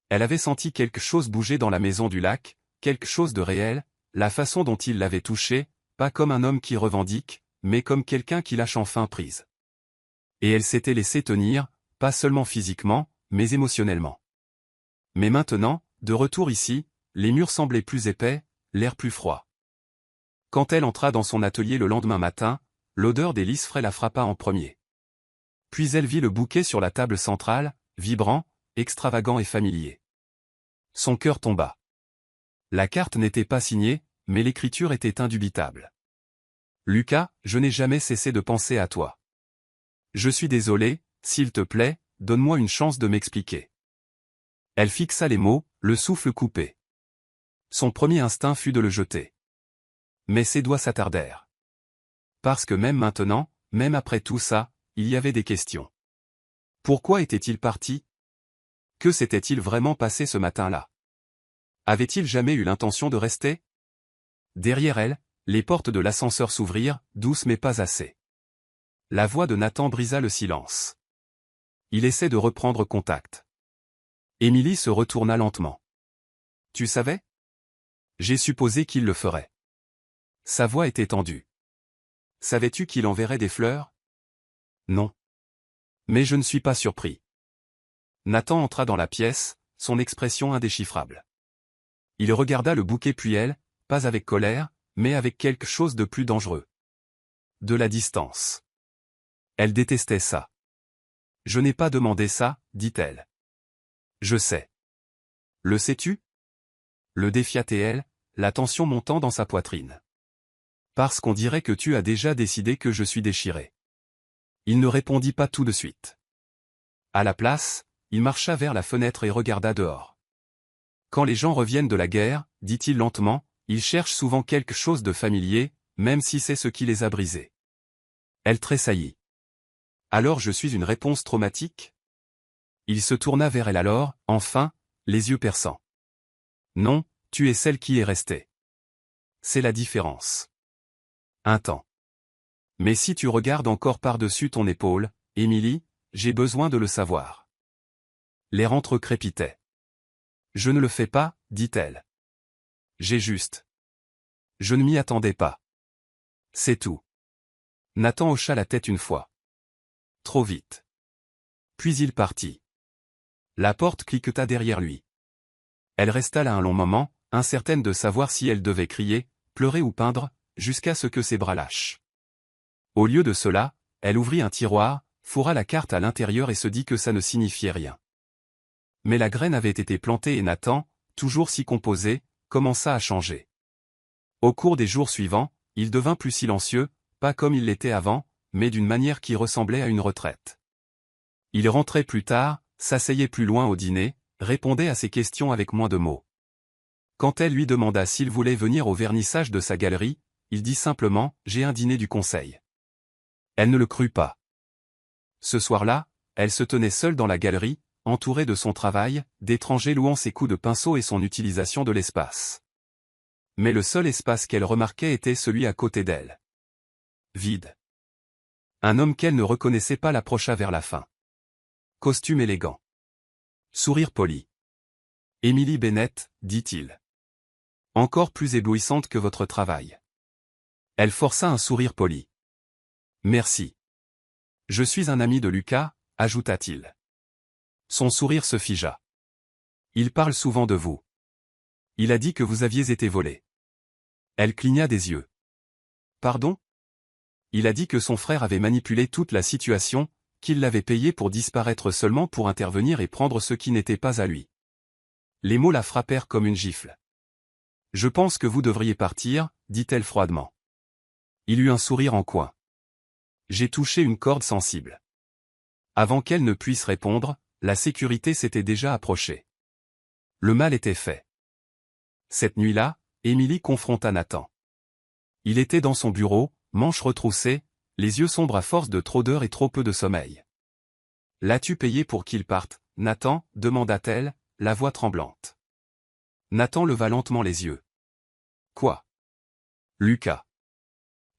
Elle avait senti quelque chose bouger dans la maison du lac, quelque chose de réel, la façon dont il l'avait touchée, pas comme un homme qui revendique, mais comme quelqu'un qui lâche enfin prise. Et elle s'était laissée tenir, pas seulement physiquement, mais émotionnellement. Mais maintenant, de retour ici, les murs semblaient plus épais, l'air plus froid. Quand elle entra dans son atelier le lendemain matin, l'odeur des lys frais la frappa en premier. Puis elle vit le bouquet sur la table centrale, vibrant, extravagant et familier. Son cœur tomba. La carte n'était pas signée, mais l'écriture était indubitable. Lucas, je n'ai jamais cessé de penser à toi. Je suis désolé, s'il te plaît, donne-moi une chance de m'expliquer. Elle fixa les mots, le souffle coupé. Son premier instinct fut de le jeter. Mais ses doigts s'attardèrent. Parce que même maintenant, même après tout ça, il y avait des questions. Pourquoi était-il parti? Que s'était-il vraiment passé ce matin-là? Avait-il jamais eu l'intention de rester? Derrière elle, les portes de l'ascenseur s'ouvrirent, douces mais pas assez. La voix de Nathan brisa le silence. Il essaie de reprendre contact. Émilie se retourna lentement. Tu savais? J'ai supposé qu'il le ferait. Sa voix était tendue. Savais-tu qu'il enverrait des fleurs? Non. Mais je ne suis pas surpris. Nathan entra dans la pièce, son expression indéchiffrable. Il regarda le bouquet puis elle, pas avec colère, mais avec quelque chose de plus dangereux. De la distance. Elle détestait ça. Je n'ai pas demandé ça, dit-elle. Je sais. Le sais-tu? Le défiatait elle, la tension montant dans sa poitrine. Parce qu'on dirait que tu as déjà décidé que je suis déchiré. Il ne répondit pas tout de suite. À la place, il marcha vers la fenêtre et regarda dehors. Quand les gens reviennent de la guerre, dit-il lentement, ils cherchent souvent quelque chose de familier, même si c'est ce qui les a brisés. Elle tressaillit. Alors je suis une réponse traumatique? Il se tourna vers elle alors, enfin, les yeux perçants. Non, tu es celle qui est restée. C'est la différence. Un temps. Mais si tu regardes encore par-dessus ton épaule, Émilie, j'ai besoin de le savoir. L'air entrecrépitait. Je ne le fais pas, dit-elle. J'ai juste. Je ne m'y attendais pas. C'est tout. Nathan hocha la tête une fois. Trop vite. Puis il partit. La porte cliqueta derrière lui. Elle resta là un long moment, incertaine de savoir si elle devait crier, pleurer ou peindre, jusqu'à ce que ses bras lâchent. Au lieu de cela, elle ouvrit un tiroir, fourra la carte à l'intérieur et se dit que ça ne signifiait rien. Mais la graine avait été plantée et Nathan, toujours si composé, commença à changer. Au cours des jours suivants, il devint plus silencieux, pas comme il l'était avant, mais d'une manière qui ressemblait à une retraite. Il rentrait plus tard, s'asseyait plus loin au dîner, répondait à ses questions avec moins de mots. Quand elle lui demanda s'il voulait venir au vernissage de sa galerie, il dit simplement « J'ai un dîner du conseil ». Elle ne le crut pas. Ce soir-là, elle se tenait seule dans la galerie, entourée de son travail, d'étrangers louant ses coups de pinceau et son utilisation de l'espace. Mais le seul espace qu'elle remarquait était celui à côté d'elle. Vide. Un homme qu'elle ne reconnaissait pas l'approcha vers la fin. Costume élégant. Sourire poli. Émilie Bennett, dit-il. Encore plus éblouissante que votre travail. Elle força un sourire poli. Merci. Je suis un ami de Lucas, ajouta-t-il. Son sourire se figea. Il parle souvent de vous. Il a dit que vous aviez été volé. Elle cligna des yeux. Pardon? Il a dit que son frère avait manipulé toute la situation, qu'il l'avait payé pour disparaître seulement pour intervenir et prendre ce qui n'était pas à lui. Les mots la frappèrent comme une gifle. Je pense que vous devriez partir, dit-elle froidement. Il eut un sourire en coin. J'ai touché une corde sensible. Avant qu'elle ne puisse répondre, la sécurité s'était déjà approchée. Le mal était fait. Cette nuit-là, Émilie confronta Nathan. Il était dans son bureau, manches retroussées, les yeux sombres à force de trop d'heures et trop peu de sommeil. L'as-tu payé pour qu'il parte, Nathan, demanda-t-elle, la voix tremblante. Nathan leva lentement les yeux. Quoi? Lucas.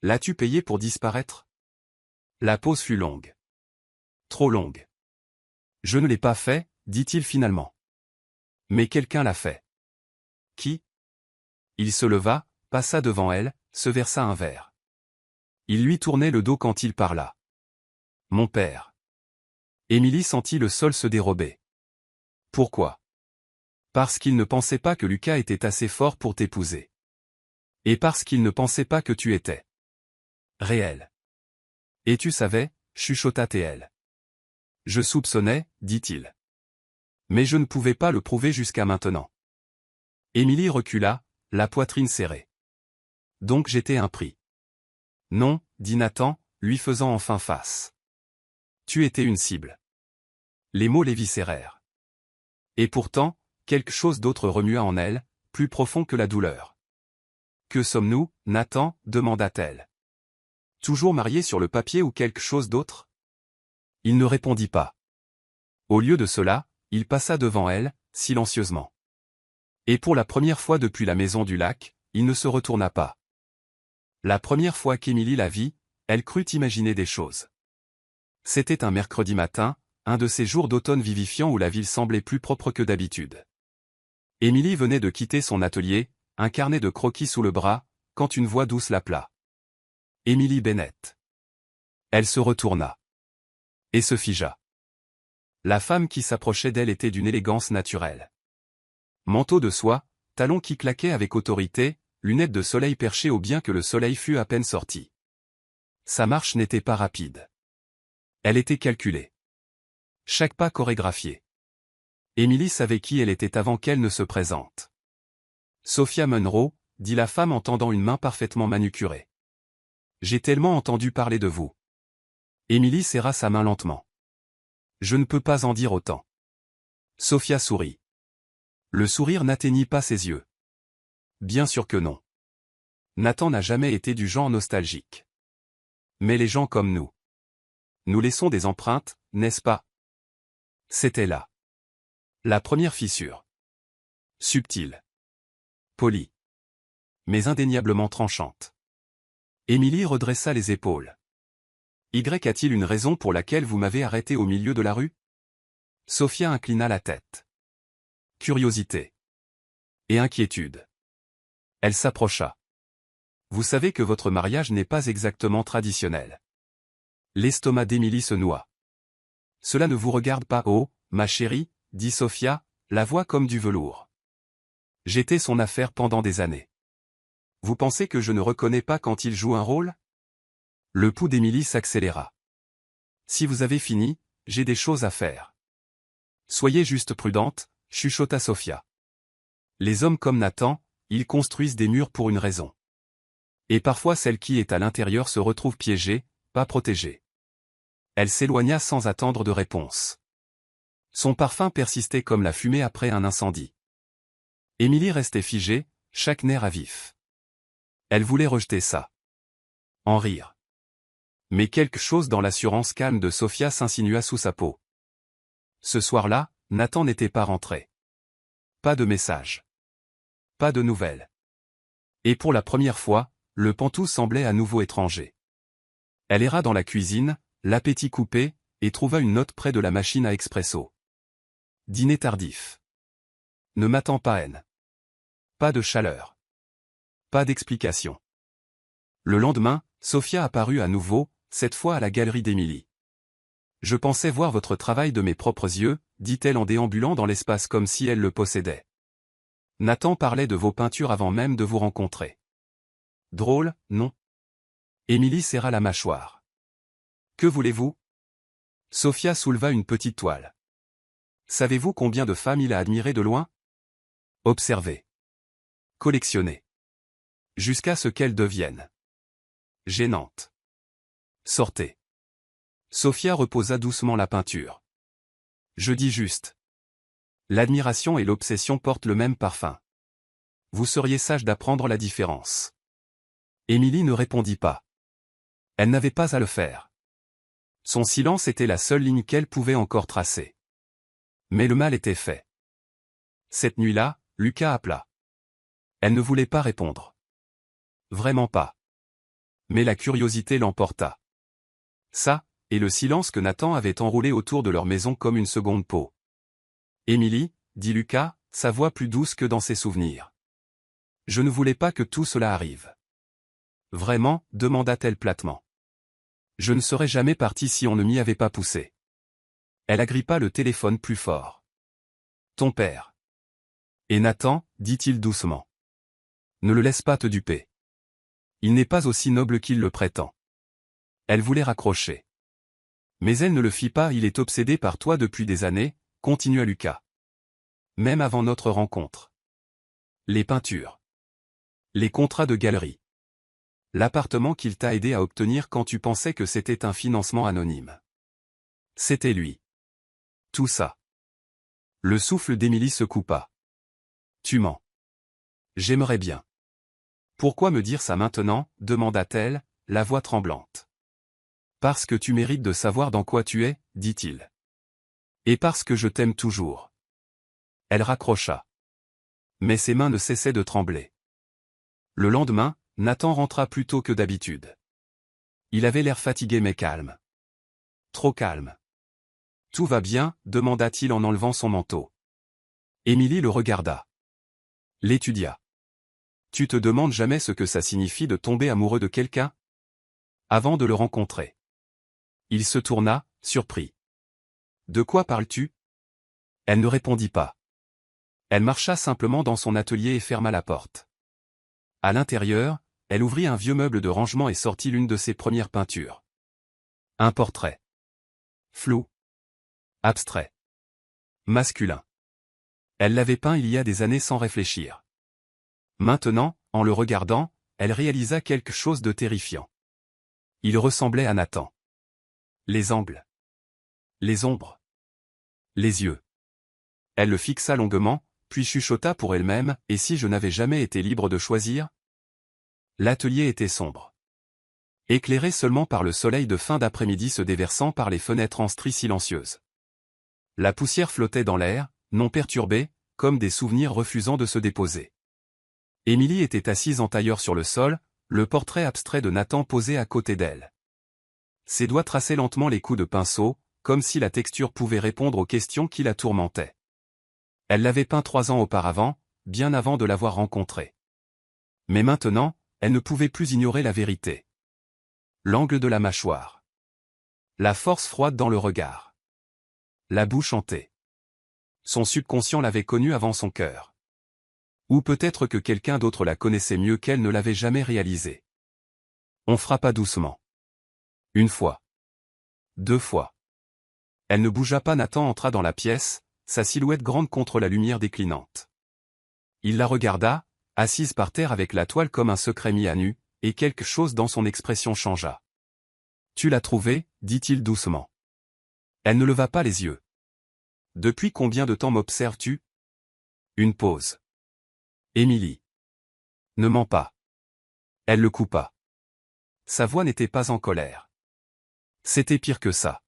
L'as-tu payé pour disparaître? La pause fut longue. Trop longue. Je ne l'ai pas fait, dit-il finalement. Mais quelqu'un l'a fait. Qui? Il se leva, passa devant elle, se versa un verre. Il lui tournait le dos quand il parla. Mon père. Émilie sentit le sol se dérober. Pourquoi? Parce qu'il ne pensait pas que Lucas était assez fort pour t'épouser. Et parce qu'il ne pensait pas que tu étais réel. Et tu savais, chuchota TL. Je soupçonnais, dit-il. Mais je ne pouvais pas le prouver jusqu'à maintenant. Émilie recula, la poitrine serrée. Donc j'étais un prix. Non, dit Nathan, lui faisant enfin face. Tu étais une cible. Les mots l'éviscérèrent. Et pourtant, quelque chose d'autre remua en elle, plus profond que la douleur. Que sommes-nous, Nathan, demanda-t-elle. Toujours mariés sur le papier ou quelque chose d'autre? Il ne répondit pas. Au lieu de cela, il passa devant elle, silencieusement. Et pour la première fois depuis la maison du lac, il ne se retourna pas. La première fois qu'Émilie la vit, elle crut imaginer des choses. C'était un mercredi matin, un de ces jours d'automne vivifiant où la ville semblait plus propre que d'habitude. Émilie venait de quitter son atelier, un carnet de croquis sous le bras, quand une voix douce l'appela. Émilie Bennett. Elle se retourna. Et se figea. La femme qui s'approchait d'elle était d'une élégance naturelle. Manteau de soie, talons qui claquaient avec autorité, lunettes de soleil perchées au bien que le soleil fût à peine sorti. Sa marche n'était pas rapide. Elle était calculée. Chaque pas chorégraphié. Émilie savait qui elle était avant qu'elle ne se présente. Sophia Munro, dit la femme en tendant une main parfaitement manucurée. J'ai tellement entendu parler de vous. Émilie serra sa main lentement. Je ne peux pas en dire autant. Sophia sourit. Le sourire n'atteignit pas ses yeux. Bien sûr que non. Nathan n'a jamais été du genre nostalgique. Mais les gens comme nous. Nous laissons des empreintes, n'est-ce pas? C'était là. La première fissure. Subtile. Polie. Mais indéniablement tranchante. Émilie redressa les épaules. Y a-t-il une raison pour laquelle vous m'avez arrêté au milieu de la rue? Sophia inclina la tête. Curiosité. Et inquiétude. Elle s'approcha. Vous savez que votre mariage n'est pas exactement traditionnel. L'estomac d'Émilie se noua. Cela ne vous regarde pas, oh, ma chérie, dit Sophia, la voix comme du velours. J'étais son affaire pendant des années. Vous pensez que je ne reconnais pas quand il joue un rôle? Le pouls d'Émilie s'accéléra. Si vous avez fini, j'ai des choses à faire. Soyez juste prudente, chuchota Sophia. Les hommes comme Nathan, ils construisent des murs pour une raison. Et parfois celle qui est à l'intérieur se retrouve piégée, pas protégée. Elle s'éloigna sans attendre de réponse. Son parfum persistait comme la fumée après un incendie. Émilie restait figée, chaque nerf à vif. Elle voulait rejeter ça. En rire. Mais quelque chose dans l'assurance calme de Sophia s'insinua sous sa peau. Ce soir-là, Nathan n'était pas rentré. Pas de message. Pas de nouvelles. Et pour la première fois, le pantou semblait à nouveau étranger. Elle erra dans la cuisine, l'appétit coupé, et trouva une note près de la machine à expresso. Dîner tardif. Ne m'attends pas, haine. Pas de chaleur. Pas d'explication. Le lendemain, Sophia apparut à nouveau, cette fois à la galerie d'Émilie. Je pensais voir votre travail de mes propres yeux, dit-elle en déambulant dans l'espace comme si elle le possédait. Nathan parlait de vos peintures avant même de vous rencontrer. Drôle, non? Émilie serra la mâchoire. Que voulez-vous? Sophia souleva une petite toile. Savez-vous combien de femmes il a admirées de loin? Observez. Collectionnez. Jusqu'à ce qu'elles deviennent gênantes. Sortez. Sophia reposa doucement la peinture. Je dis juste. L'admiration et l'obsession portent le même parfum. Vous seriez sage d'apprendre la différence. Émilie ne répondit pas. Elle n'avait pas à le faire. Son silence était la seule ligne qu'elle pouvait encore tracer. Mais le mal était fait. Cette nuit-là, Lucas appela. Elle ne voulait pas répondre. Vraiment pas. Mais la curiosité l'emporta. Ça, et le silence que Nathan avait enroulé autour de leur maison comme une seconde peau. Émilie, dit Lucas, sa voix plus douce que dans ses souvenirs. Je ne voulais pas que tout cela arrive. Vraiment, demanda-t-elle platement. Je ne serais jamais partie si on ne m'y avait pas poussé. Elle agrippa le téléphone plus fort. Ton père. Et Nathan, dit-il doucement. Ne le laisse pas te duper. Il n'est pas aussi noble qu'il le prétend. Elle voulait raccrocher. Mais elle ne le fit pas, il est obsédé par toi depuis des années, continua Lucas. Même avant notre rencontre. Les peintures. Les contrats de galerie. L'appartement qu'il t'a aidé à obtenir quand tu pensais que c'était un financement anonyme. C'était lui. Tout ça. Le souffle d'Émilie se coupa. Tu mens. J'aimerais bien. Pourquoi me dire ça maintenant, demanda-t-elle, la voix tremblante. Parce que tu mérites de savoir dans quoi tu es, dit-il. Et parce que je t'aime toujours. Elle raccrocha. Mais ses mains ne cessaient de trembler. Le lendemain, Nathan rentra plus tôt que d'habitude. Il avait l'air fatigué mais calme. Trop calme. Tout va bien, demanda-t-il en enlevant son manteau. Émilie le regarda. L'étudia. Tu te demandes jamais ce que ça signifie de tomber amoureux de quelqu'un? Avant de le rencontrer. Il se tourna, surpris. De quoi parles-tu? Elle ne répondit pas. Elle marcha simplement dans son atelier et ferma la porte. À l'intérieur, elle ouvrit un vieux meuble de rangement et sortit l'une de ses premières peintures. Un portrait. Flou. Abstrait. Masculin. Elle l'avait peint il y a des années sans réfléchir. Maintenant, en le regardant, elle réalisa quelque chose de terrifiant. Il ressemblait à Nathan. Les angles. Les ombres. Les yeux. Elle le fixa longuement, puis chuchota pour elle-même, « Et si je n'avais jamais été libre de choisir ?» L'atelier était sombre. Éclairé seulement par le soleil de fin d'après-midi se déversant par les fenêtres en stries silencieuses. La poussière flottait dans l'air, non perturbée, comme des souvenirs refusant de se déposer. Émilie était assise en tailleur sur le sol, le portrait abstrait de Nathan posé à côté d'elle. Ses doigts traçaient lentement les coups de pinceau, comme si la texture pouvait répondre aux questions qui la tourmentaient. Elle l'avait peint 3 ans auparavant, bien avant de l'avoir rencontré. Mais maintenant, elle ne pouvait plus ignorer la vérité. L'angle de la mâchoire. La force froide dans le regard. La bouche hantée. Son subconscient l'avait connue avant son cœur. Ou peut-être que quelqu'un d'autre la connaissait mieux qu'elle ne l'avait jamais réalisé. On frappa doucement. 1 fois. 2 fois. Elle ne bougea pas. Nathan entra dans la pièce, sa silhouette grande contre la lumière déclinante. Il la regarda, assise par terre avec la toile comme un secret mis à nu, et quelque chose dans son expression changea. « Tu l'as trouvé ?» dit-il doucement. Elle ne leva pas les yeux. « Depuis combien de temps m'observes-tu ?» Une pause. « Émilie. Ne mens pas. » Elle le coupa. Sa voix n'était pas en colère. C'était pire que ça.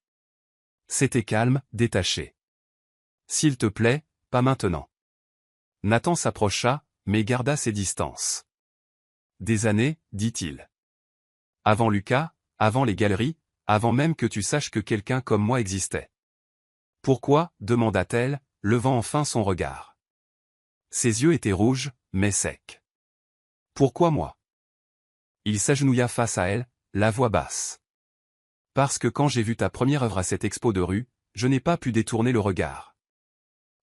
C'était calme, détaché. « S'il te plaît, pas maintenant. » Nathan s'approcha, mais garda ses distances. « Des années, dit-il. Avant Lucas, avant les galeries, avant même que tu saches que quelqu'un comme moi existait. »« Pourquoi ?» demanda-t-elle, levant enfin son regard. Ses yeux étaient rouges, mais secs. « Pourquoi moi ?» Il s'agenouilla face à elle, la voix basse. « Parce que quand j'ai vu ta première œuvre à cette expo de rue, je n'ai pas pu détourner le regard.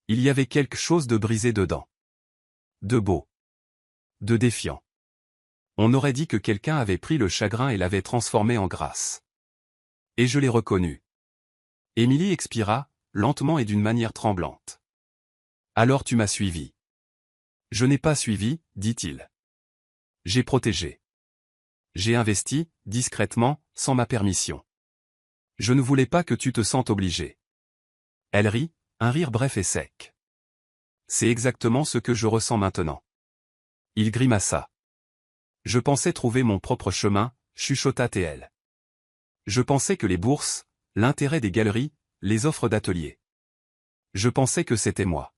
Il y avait quelque chose de brisé dedans. De beau. De défiant. On aurait dit que quelqu'un avait pris le chagrin et l'avait transformé en grâce. Et je l'ai reconnu. » Émilie expira, lentement et d'une manière tremblante. « Alors tu m'as suivi. » »« Je n'ai pas suivi, dit-il. J'ai protégé. J'ai investi, discrètement, sans ma permission. Je ne voulais pas que tu te sentes obligé. » Elle rit, un rire bref et sec. « C'est exactement ce que je ressens maintenant. » Il grimaça. « Je pensais trouver mon propre chemin, » chuchota-t-elle. « Je pensais que les bourses, l'intérêt des galeries, les offres d'atelier. Je pensais que c'était moi.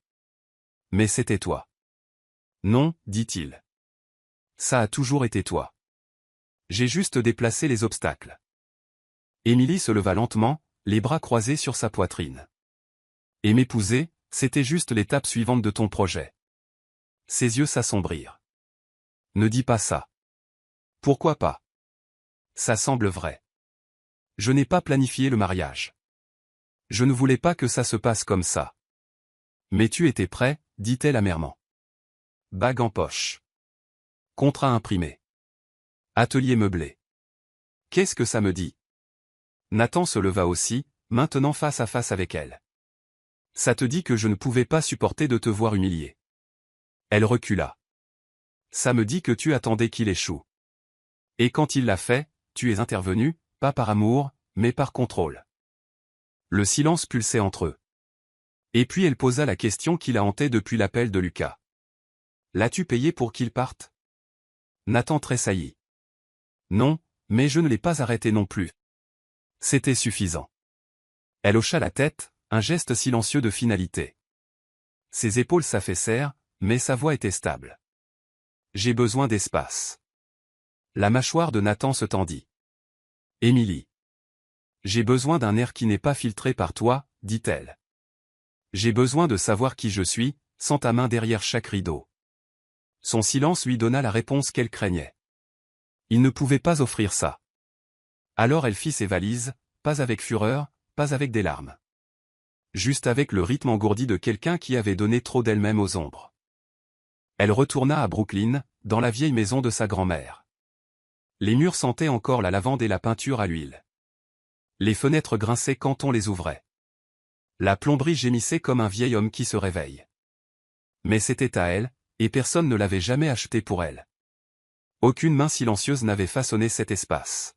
Mais c'était toi. » « Non, dit-il. Ça a toujours été toi. J'ai juste déplacé les obstacles. » Émilie se leva lentement, les bras croisés sur sa poitrine. « Et m'épouser, c'était juste l'étape suivante de ton projet. » Ses yeux s'assombrirent. « Ne dis pas ça. » »« Pourquoi pas? Ça semble vrai. Je n'ai pas planifié le mariage. Je ne voulais pas que ça se passe comme ça. »« Mais tu étais prêt, dit-elle amèrement. bague en poche. Contrat imprimé. Atelier meublé. Qu'est-ce que ça me dit? Nathan se leva aussi, maintenant face à face avec elle. Ça te dit que je ne pouvais pas supporter de te voir humiliée. Elle recula. Ça me dit que tu attendais qu'il échoue. Et quand il l'a fait, tu es intervenu, pas par amour, mais par contrôle. Le silence pulsait entre eux. Et puis elle posa la question qui la hantait depuis l'appel de Lucas. L'as-tu payé pour qu'il parte? Nathan tressaillit. Non, mais je ne l'ai pas arrêté non plus. C'était suffisant. Elle hocha la tête, un geste silencieux de finalité. Ses épaules s'affaissèrent, mais sa voix était stable. J'ai besoin d'espace. La mâchoire de Nathan se tendit. Émilie. J'ai besoin d'un air qui n'est pas filtré par toi, dit-elle. J'ai besoin de savoir qui je suis, sans ta main derrière chaque rideau. Son silence lui donna la réponse qu'elle craignait. Il ne pouvait pas offrir ça. Alors elle fit ses valises, pas avec fureur, pas avec des larmes. Juste avec le rythme engourdi de quelqu'un qui avait donné trop d'elle-même aux ombres. Elle retourna à Brooklyn, dans la vieille maison de sa grand-mère. Les murs sentaient encore la lavande et la peinture à l'huile. Les fenêtres grinçaient quand on les ouvrait. La plomberie gémissait comme un vieil homme qui se réveille. Mais c'était à elle, et personne ne l'avait jamais acheté pour elle. Aucune main silencieuse n'avait façonné cet espace.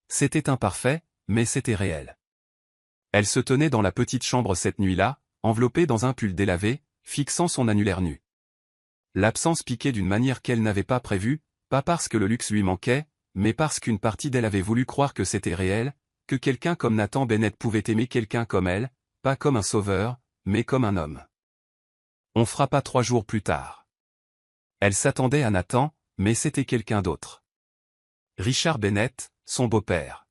C'était imparfait, mais c'était réel. Elle se tenait dans la petite chambre cette nuit-là, enveloppée dans un pull délavé, fixant son annulaire nu. L'absence piquait d'une manière qu'elle n'avait pas prévue, pas parce que le luxe lui manquait, mais parce qu'une partie d'elle avait voulu croire que c'était réel, que quelqu'un comme Nathan Bennett pouvait aimer quelqu'un comme elle, pas comme un sauveur, mais comme un homme. On frappa 3 jours plus tard. Elle s'attendait à Nathan, mais c'était quelqu'un d'autre. Richard Bennett, son beau-père.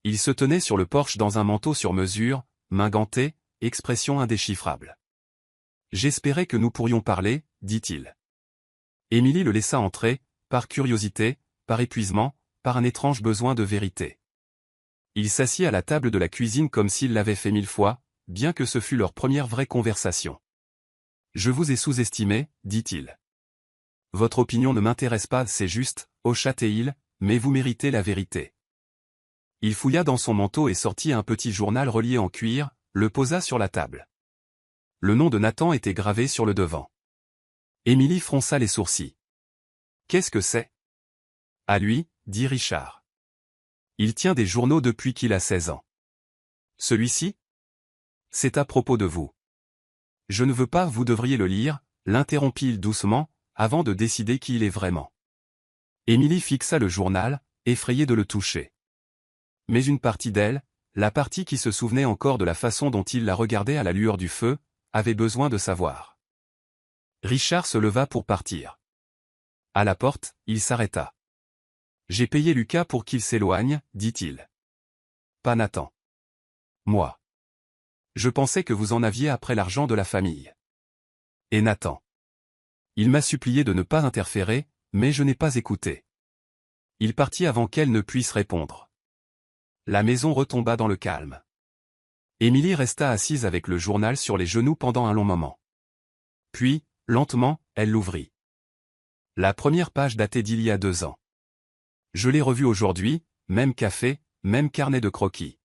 Il se tenait sur le porche dans un manteau sur mesure, main gantée, expression indéchiffrable. J'espérais que nous pourrions parler, dit-il. Émilie le laissa entrer, par curiosité, par épuisement, par un étrange besoin de vérité. Il s'assit à la table de la cuisine comme s'il l'avait fait 1000 fois, bien que ce fût leur première vraie conversation. Je vous ai sous-estimé, dit-il. Votre opinion ne m'intéresse pas, c'est juste, hocha-t-il, mais vous méritez la vérité. Il fouilla dans son manteau et sortit un petit journal relié en cuir, le posa sur la table. Le nom de Nathan était gravé sur le devant. Émilie fronça les sourcils. Qu'est-ce que c'est? À lui, dit Richard. Il tient des journaux depuis qu'il a 16 ans. Celui-ci? C'est à propos de vous. Je ne veux pas, vous devriez le lire, l'interrompit-il doucement, avant de décider qui il est vraiment. Émilie fixa le journal, effrayée de le toucher. Mais une partie d'elle, la partie qui se souvenait encore de la façon dont il la regardait à la lueur du feu, avait besoin de savoir. Richard se leva pour partir. À la porte, il s'arrêta. J'ai payé Lucas pour qu'il s'éloigne, dit-il. Pas Nathan. Moi. Je pensais que vous en aviez après l'argent de la famille. Et Nathan. Il m'a supplié de ne pas interférer, mais je n'ai pas écouté. Il partit avant qu'elle ne puisse répondre. La maison retomba dans le calme. Émilie resta assise avec le journal sur les genoux pendant un long moment. Puis, lentement, elle l'ouvrit. La première page datait d'il y a 2 ans. Je l'ai revue aujourd'hui, même café, même carnet de croquis.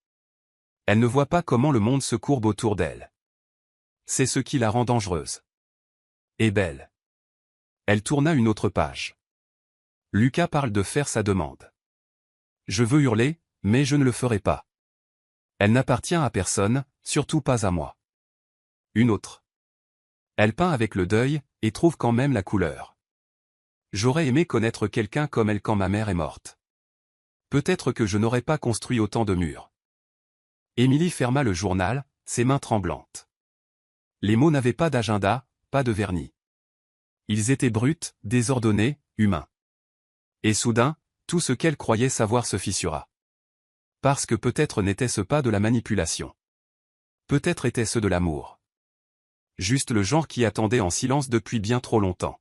Elle ne voit pas comment le monde se courbe autour d'elle. C'est ce qui la rend dangereuse. Et belle. Elle tourna une autre page. Lucas parle de faire sa demande. Je veux hurler, mais je ne le ferai pas. Elle n'appartient à personne, surtout pas à moi. Une autre. Elle peint avec le deuil, et trouve quand même la couleur. J'aurais aimé connaître quelqu'un comme elle quand ma mère est morte. Peut-être que je n'aurais pas construit autant de murs. Émilie ferma le journal, ses mains tremblantes. Les mots n'avaient pas d'agenda, pas de vernis. Ils étaient bruts, désordonnés, humains. Et soudain, tout ce qu'elle croyait savoir se fissura. Parce que peut-être n'était-ce pas de la manipulation. Peut-être était-ce de l'amour. Juste le genre qui attendait en silence depuis bien trop longtemps.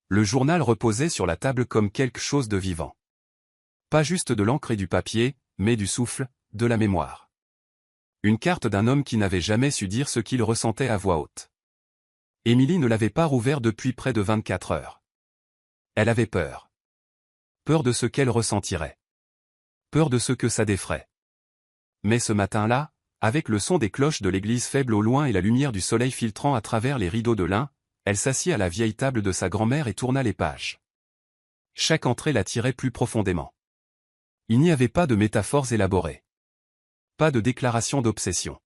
Le journal reposait sur la table comme quelque chose de vivant. Pas juste de l'encre et du papier, mais du souffle, de la mémoire. Une carte d'un homme qui n'avait jamais su dire ce qu'il ressentait à voix haute. Émilie ne l'avait pas rouvert depuis près de 24 heures. Elle avait peur. Peur de ce qu'elle ressentirait. Peur de ce que ça déferait. Mais ce matin-là, avec le son des cloches de l'église faible au loin et la lumière du soleil filtrant à travers les rideaux de lin, elle s'assit à la vieille table de sa grand-mère et tourna les pages. Chaque entrée l'attirait plus profondément. Il n'y avait pas de métaphores élaborées. Pas de déclaration d'obsession.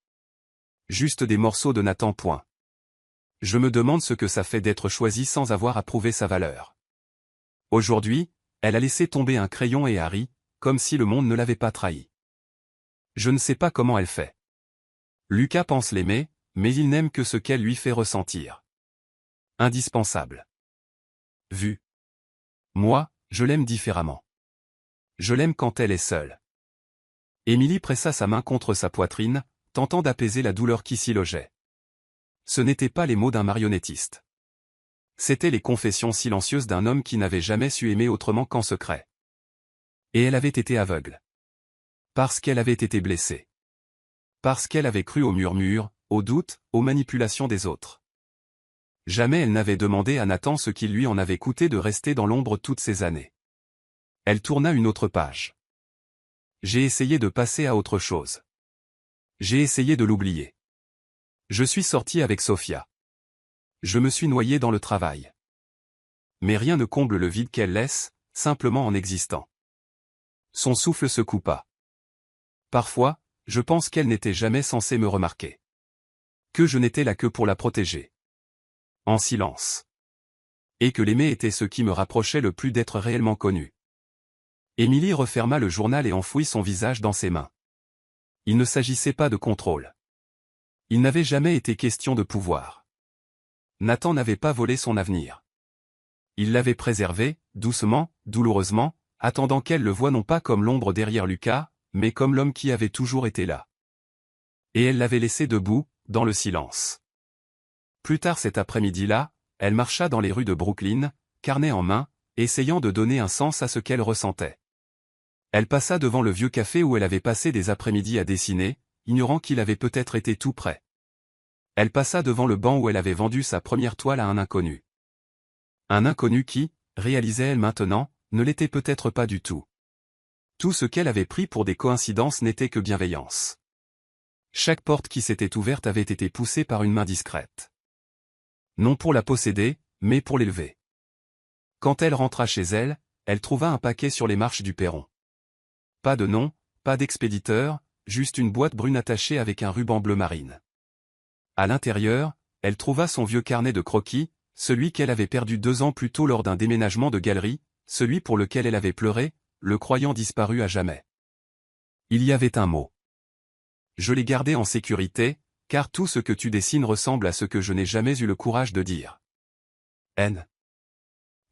Juste des morceaux de Nathan. Point. Je me demande ce que ça fait d'être choisi sans avoir à prouver sa valeur. Aujourd'hui, elle a laissé tomber un crayon et Harry, comme si le monde ne l'avait pas trahi. Je ne sais pas comment elle fait. Lucas pense l'aimer, mais il n'aime que ce qu'elle lui fait ressentir. Indispensable. Vu. Moi, je l'aime différemment. Je l'aime quand elle est seule. Émilie pressa sa main contre sa poitrine, tentant d'apaiser la douleur qui s'y logeait. Ce n'étaient pas les mots d'un marionnettiste. C'étaient les confessions silencieuses d'un homme qui n'avait jamais su aimer autrement qu'en secret. Et elle avait été aveugle. Parce qu'elle avait été blessée. Parce qu'elle avait cru aux murmures, aux doutes, aux manipulations des autres. Jamais elle n'avait demandé à Nathan ce qu'il lui en avait coûté de rester dans l'ombre toutes ces années. Elle tourna une autre page. J'ai essayé de passer à autre chose. J'ai essayé de l'oublier. Je suis sorti avec Sophia. Je me suis noyé dans le travail. Mais rien ne comble le vide qu'elle laisse, simplement en existant. Son souffle se coupa. Parfois, je pense qu'elle n'était jamais censée me remarquer. Que je n'étais là que pour la protéger. En silence. Et que l'aimer était ce qui me rapprochait le plus d'être réellement connu. Émilie referma le journal et enfouit son visage dans ses mains. Il ne s'agissait pas de contrôle. Il n'avait jamais été question de pouvoir. Nathan n'avait pas volé son avenir. Il l'avait préservé, doucement, douloureusement, attendant qu'elle le voie non pas comme l'ombre derrière Lucas, mais comme l'homme qui avait toujours été là. Et elle l'avait laissé debout, dans le silence. Plus tard cet après-midi-là, elle marcha dans les rues de Brooklyn, carnet en main, essayant de donner un sens à ce qu'elle ressentait. Elle passa devant le vieux café où elle avait passé des après-midi à dessiner, ignorant qu'il avait peut-être été tout près. Elle passa devant le banc où elle avait vendu sa première toile à un inconnu. Un inconnu qui, réalisait-elle maintenant, ne l'était peut-être pas du tout. Tout ce qu'elle avait pris pour des coïncidences n'était que bienveillance. Chaque porte qui s'était ouverte avait été poussée par une main discrète. Non pour la posséder, mais pour l'élever. Quand elle rentra chez elle, elle trouva un paquet sur les marches du perron. Pas de nom, pas d'expéditeur, juste une boîte brune attachée avec un ruban bleu marine. À l'intérieur, elle trouva son vieux carnet de croquis, celui qu'elle avait perdu 2 ans plus tôt lors d'un déménagement de galerie, celui pour lequel elle avait pleuré, le croyant disparu à jamais. Il y avait un mot. Je l'ai gardé en sécurité, car tout ce que tu dessines ressemble à ce que je n'ai jamais eu le courage de dire. N.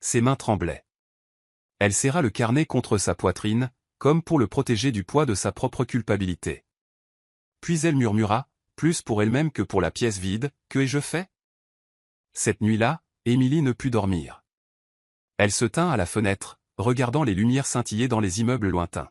Ses mains tremblaient. Elle serra le carnet contre sa poitrine, comme pour le protéger du poids de sa propre culpabilité. Puis elle murmura, plus pour elle-même que pour la pièce vide, « Que ai-je fait ?» Cette nuit-là, Émilie ne put dormir. Elle se tint à la fenêtre, regardant les lumières scintiller dans les immeubles lointains.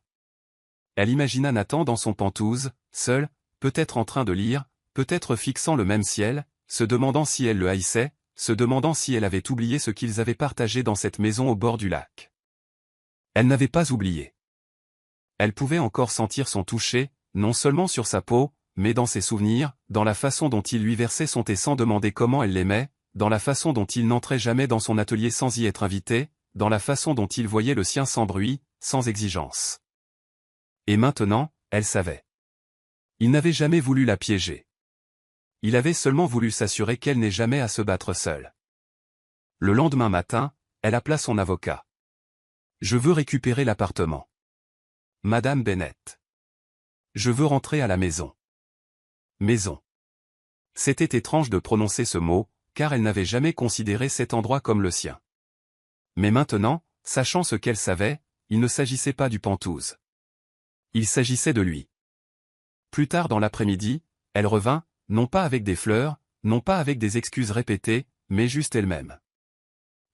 Elle imagina Nathan dans son pentouse, seul, peut-être en train de lire, peut-être fixant le même ciel, se demandant si elle le haïssait, se demandant si elle avait oublié ce qu'ils avaient partagé dans cette maison au bord du lac. Elle n'avait pas oublié. Elle pouvait encore sentir son toucher, non seulement sur sa peau, mais dans ses souvenirs, dans la façon dont il lui versait son thé sans demander comment elle l'aimait, dans la façon dont il n'entrait jamais dans son atelier sans y être invité, dans la façon dont il voyait le sien sans bruit, sans exigence. Et maintenant, elle savait. Il n'avait jamais voulu la piéger. Il avait seulement voulu s'assurer qu'elle n'ait jamais à se battre seule. Le lendemain matin, elle appela son avocat. « Je veux récupérer l'appartement. Madame Bennett. Je veux rentrer à la maison. » Maison. C'était étrange de prononcer ce mot, car elle n'avait jamais considéré cet endroit comme le sien. Mais maintenant, sachant ce qu'elle savait, il ne s'agissait pas du pentouse. Il s'agissait de lui. Plus tard dans l'après-midi, elle revint, non pas avec des fleurs, non pas avec des excuses répétées, mais juste elle-même.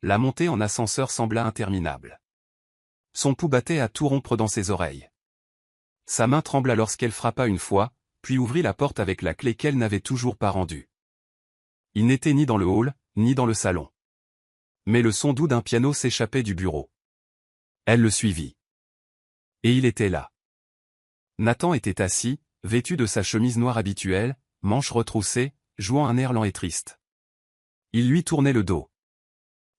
La montée en ascenseur sembla interminable. Son pouls battait à tout rompre dans ses oreilles. Sa main trembla lorsqu'elle frappa une fois, puis ouvrit la porte avec la clé qu'elle n'avait toujours pas rendue. Il n'était ni dans le hall, ni dans le salon. Mais le son doux d'un piano s'échappait du bureau. Elle le suivit. Et il était là. Nathan était assis, vêtu de sa chemise noire habituelle, manches retroussées, jouant un air lent et triste. Il lui tournait le dos.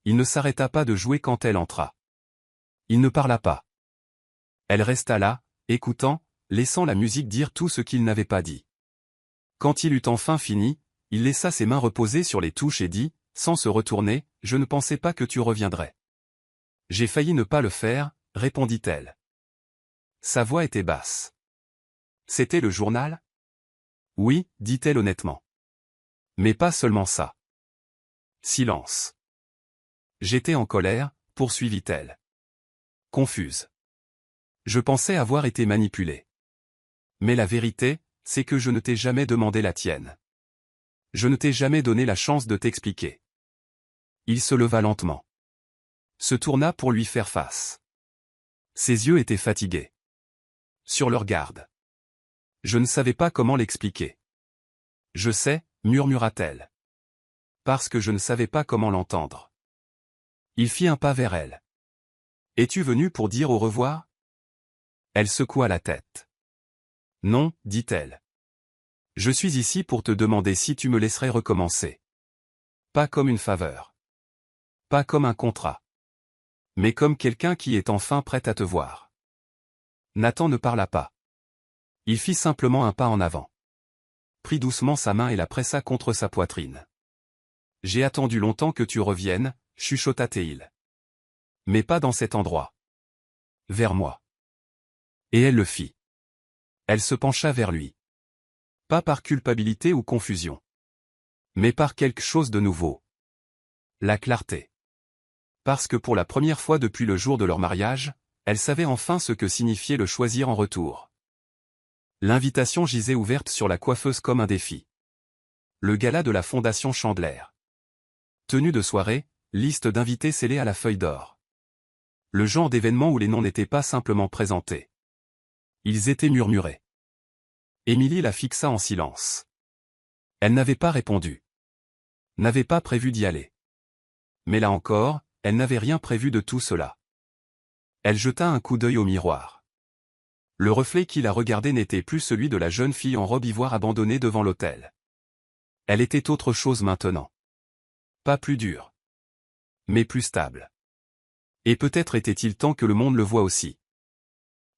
Il ne s'arrêta pas de jouer quand elle entra. Il ne parla pas. Elle resta là, écoutant, laissant la musique dire tout ce qu'il n'avait pas dit. Quand il eut enfin fini, il laissa ses mains reposer sur les touches et dit, sans se retourner, « Je ne pensais pas que tu reviendrais. » « J'ai failli ne pas le faire, » répondit-elle. Sa voix était basse. « C'était le journal ?» « Oui, » dit-elle honnêtement. « Mais pas seulement ça. » Silence. « J'étais en colère, » poursuivit-elle. Confuse. « Je pensais avoir été manipulée. Mais la vérité, c'est que je ne t'ai jamais demandé la tienne. Je ne t'ai jamais donné la chance de t'expliquer. » Il se leva lentement. Se tourna pour lui faire face. Ses yeux étaient fatigués. Sur leur garde. Je ne savais pas comment l'expliquer. Je sais, murmura-t-elle. Parce que je ne savais pas comment l'entendre. Il fit un pas vers elle. Es-tu venu pour dire au revoir? Elle secoua la tête. Non, dit-elle. Je suis ici pour te demander si tu me laisserais recommencer. Pas comme une faveur. Pas comme un contrat. Mais comme quelqu'un qui est enfin prêt à te voir. Nathan ne parla pas. Il fit simplement un pas en avant. Prit doucement sa main et la pressa contre sa poitrine. J'ai attendu longtemps que tu reviennes, chuchota-t-il. Mais pas dans cet endroit. Vers moi. Et elle le fit. Elle se pencha vers lui. Pas par culpabilité ou confusion. Mais par quelque chose de nouveau. La clarté. Parce que pour la première fois depuis le jour de leur mariage, elle savait enfin ce que signifiait le choisir en retour. L'invitation gisait ouverte sur la coiffeuse comme un défi. Le gala de la Fondation Chandler. Tenue de soirée, liste d'invités scellée à la feuille d'or. Le genre d'événement où les noms n'étaient pas simplement présentés. Ils étaient murmurés. Émilie la fixa en silence. Elle n'avait pas répondu. N'avait pas prévu d'y aller. Mais là encore, elle n'avait rien prévu de tout cela. Elle jeta un coup d'œil au miroir. Le reflet qui la regardait n'était plus celui de la jeune fille en robe ivoire abandonnée devant l'autel. Elle était autre chose maintenant. Pas plus dure. Mais plus stable. Et peut-être était-il temps que le monde le voie aussi.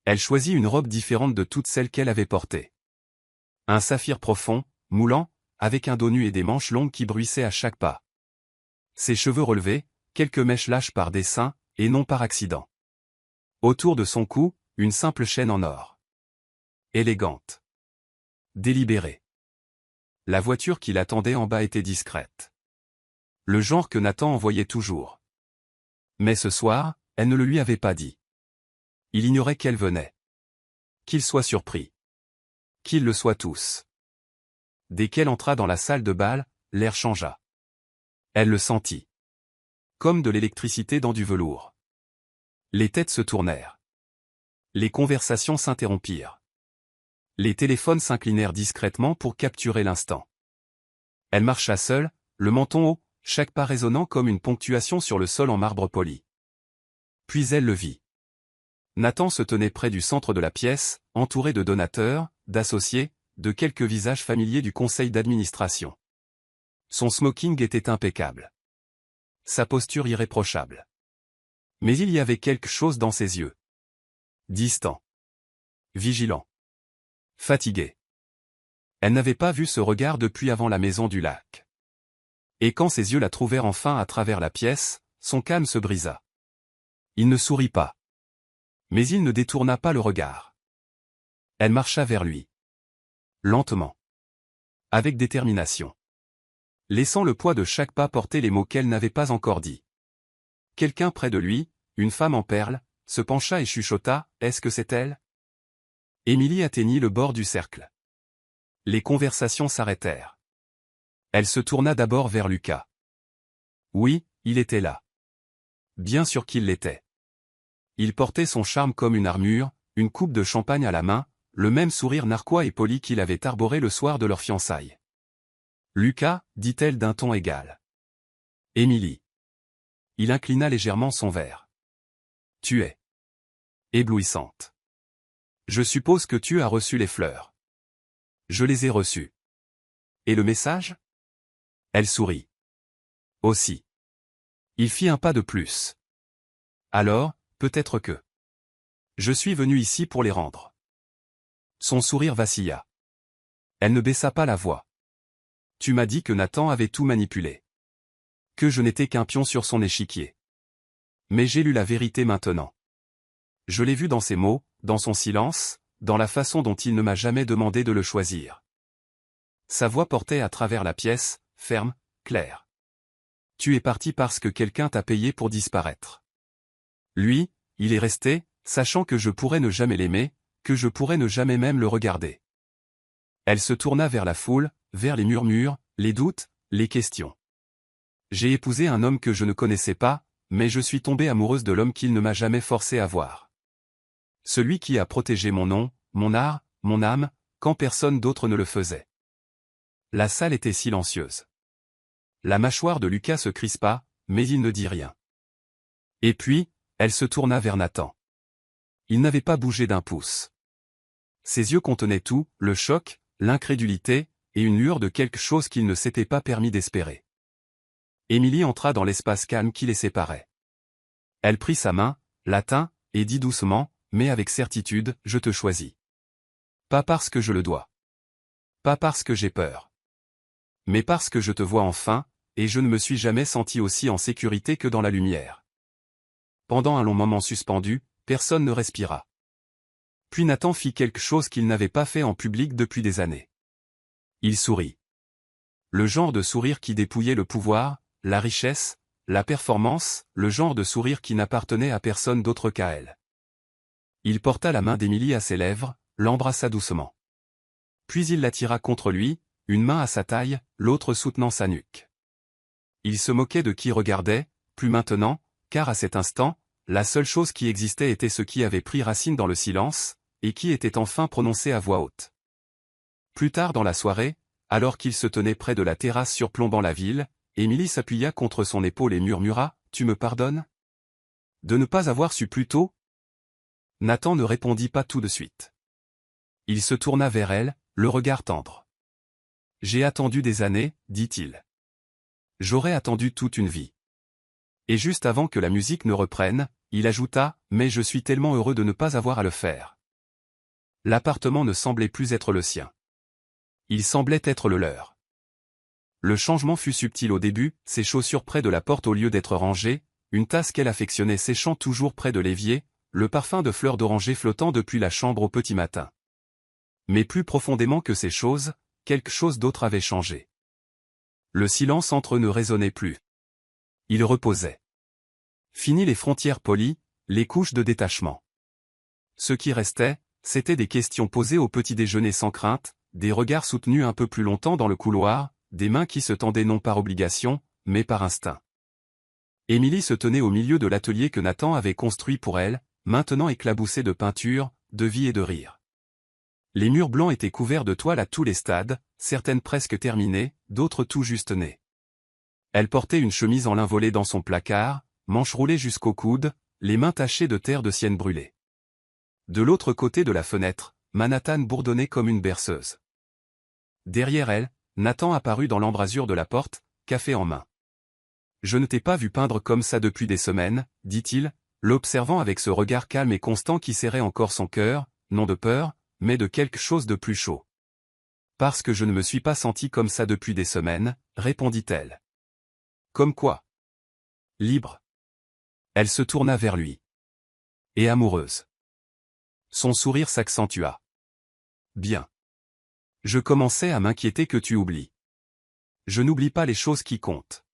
Elle choisit une robe différente de toutes celles qu'elle avait portées. Un saphir profond, moulant, avec un dos nu et des manches longues qui bruissaient à chaque pas. Ses cheveux relevés, quelques mèches lâches par dessein, et non par accident. Autour de son cou, une simple chaîne en or. Élégante. Délibérée. La voiture qui l'attendait en bas était discrète. Le genre que Nathan envoyait toujours. Mais ce soir, elle ne le lui avait pas dit. Il ignorait qu'elle venait. Qu'il soit surpris. Qu'ils le soient tous. Dès qu'elle entra dans la salle de bal, l'air changea. Elle le sentit. Comme de l'électricité dans du velours. Les têtes se tournèrent. Les conversations s'interrompirent. Les téléphones s'inclinèrent discrètement pour capturer l'instant. Elle marcha seule, le menton haut, chaque pas résonnant comme une ponctuation sur le sol en marbre poli. Puis elle le vit. Nathan se tenait près du centre de la pièce, entouré de donateurs, d'associés, de quelques visages familiers du conseil d'administration. Son smoking était impeccable. Sa posture irréprochable. Mais il y avait quelque chose dans ses yeux. Distant. Vigilant. Fatigué. Elle n'avait pas vu ce regard depuis avant la maison du lac. Et quand ses yeux la trouvèrent enfin à travers la pièce, son calme se brisa. Il ne sourit pas. Mais il ne détourna pas le regard. Elle marcha vers lui. Lentement. Avec détermination. Laissant le poids de chaque pas porter les mots qu'elle n'avait pas encore dits. Quelqu'un près de lui, une femme en perles, se pencha et chuchota, « Est-ce que c'est elle ?» Émilie atteignit le bord du cercle. Les conversations s'arrêtèrent. Elle se tourna d'abord vers Lucas. Oui, il était là. Bien sûr qu'il l'était. Il portait son charme comme une armure, une coupe de champagne à la main, le même sourire narquois et poli qu'il avait arboré le soir de leur fiançailles. Lucas, dit-elle d'un ton égal. Émilie. Il inclina légèrement son verre. Tu es éblouissante. Je suppose que tu as reçu les fleurs. Je les ai reçues. Et le message? Elle sourit. Aussi. Il fit un pas de plus. Alors, peut-être que... Je suis venu ici pour les rendre. Son sourire vacilla. Elle ne baissa pas la voix. Tu m'as dit que Nathan avait tout manipulé. Que je n'étais qu'un pion sur son échiquier. Mais j'ai lu la vérité maintenant. Je l'ai vu dans ses mots, dans son silence, dans la façon dont il ne m'a jamais demandé de le choisir. Sa voix portait à travers la pièce, ferme, claire. Tu es parti parce que quelqu'un t'a payé pour disparaître. Lui, il est resté, sachant que je pourrais ne jamais l'aimer, que je pourrais ne jamais même le regarder. Elle se tourna vers la foule, vers les murmures, les doutes, les questions. J'ai épousé un homme que je ne connaissais pas, mais je suis tombée amoureuse de l'homme qu'il ne m'a jamais forcé à voir. Celui qui a protégé mon nom, mon art, mon âme, quand personne d'autre ne le faisait. La salle était silencieuse. La mâchoire de Lucas se crispa, mais il ne dit rien. Et puis, elle se tourna vers Nathan. Il n'avait pas bougé d'un pouce. Ses yeux contenaient tout, le choc, l'incrédulité, et une lueur de quelque chose qu'il ne s'était pas permis d'espérer. Émilie entra dans l'espace calme qui les séparait. Elle prit sa main, la tint, et dit doucement, mais avec certitude, je te choisis. Pas parce que je le dois. Pas parce que j'ai peur. Mais parce que je te vois enfin, et je ne me suis jamais senti aussi en sécurité que dans la lumière. Pendant un long moment suspendu, personne ne respira. Puis Nathan fit quelque chose qu'il n'avait pas fait en public depuis des années. Il sourit. Le genre de sourire qui dépouillait le pouvoir, la richesse, la performance, le genre de sourire qui n'appartenait à personne d'autre qu'à elle. Il porta la main d'Émilie à ses lèvres, l'embrassa doucement. Puis il l'attira contre lui, une main à sa taille, l'autre soutenant sa nuque. Il se moquait de qui regardait, plus maintenant, car à cet instant, la seule chose qui existait était ce qui avait pris racine dans le silence, et qui était enfin prononcé à voix haute. Plus tard dans la soirée, alors qu'il se tenait près de la terrasse surplombant la ville, Émilie s'appuya contre son épaule et murmura « Tu me pardonnes ? De ne pas avoir su plus tôt ?» Nathan ne répondit pas tout de suite. Il se tourna vers elle, le regard tendre. « J'ai attendu des années, dit-il. J'aurais attendu toute une vie. » Et juste avant que la musique ne reprenne, il ajouta « Mais je suis tellement heureux de ne pas avoir à le faire. » L'appartement ne semblait plus être le sien. Il semblait être le leur. Le changement fut subtil au début, ses chaussures près de la porte au lieu d'être rangées, une tasse qu'elle affectionnait séchant toujours près de l'évier, le parfum de fleurs d'oranger flottant depuis la chambre au petit matin. Mais plus profondément que ces choses, quelque chose d'autre avait changé. Le silence entre eux ne résonnait plus. Il reposait. Fini les frontières polies, les couches de détachement. Ce qui restait, c'était des questions posées au petit déjeuner sans crainte, des regards soutenus un peu plus longtemps dans le couloir, des mains qui se tendaient non par obligation, mais par instinct. Émilie se tenait au milieu de l'atelier que Nathan avait construit pour elle, maintenant éclaboussé de peinture, de vie et de rire. Les murs blancs étaient couverts de toiles à tous les stades, certaines presque terminées, d'autres tout juste nées. Elle portait une chemise en lin volée dans son placard, manches roulées jusqu'au coude, les mains tachées de terre de sienne brûlée. De l'autre côté de la fenêtre, Manhattan bourdonnait comme une berceuse. Derrière elle, Nathan apparut dans l'embrasure de la porte, café en main. « Je ne t'ai pas vu peindre comme ça depuis des semaines, » dit-il, l'observant avec ce regard calme et constant qui serrait encore son cœur, non de peur, mais de quelque chose de plus chaud. « Parce que je ne me suis pas senti comme ça depuis des semaines, » répondit-elle. « Comme quoi ? » Libre. Elle se tourna vers lui. Et amoureuse. Son sourire s'accentua. « Bien. Je commençais à m'inquiéter que tu oublies. Je n'oublie pas les choses qui comptent. »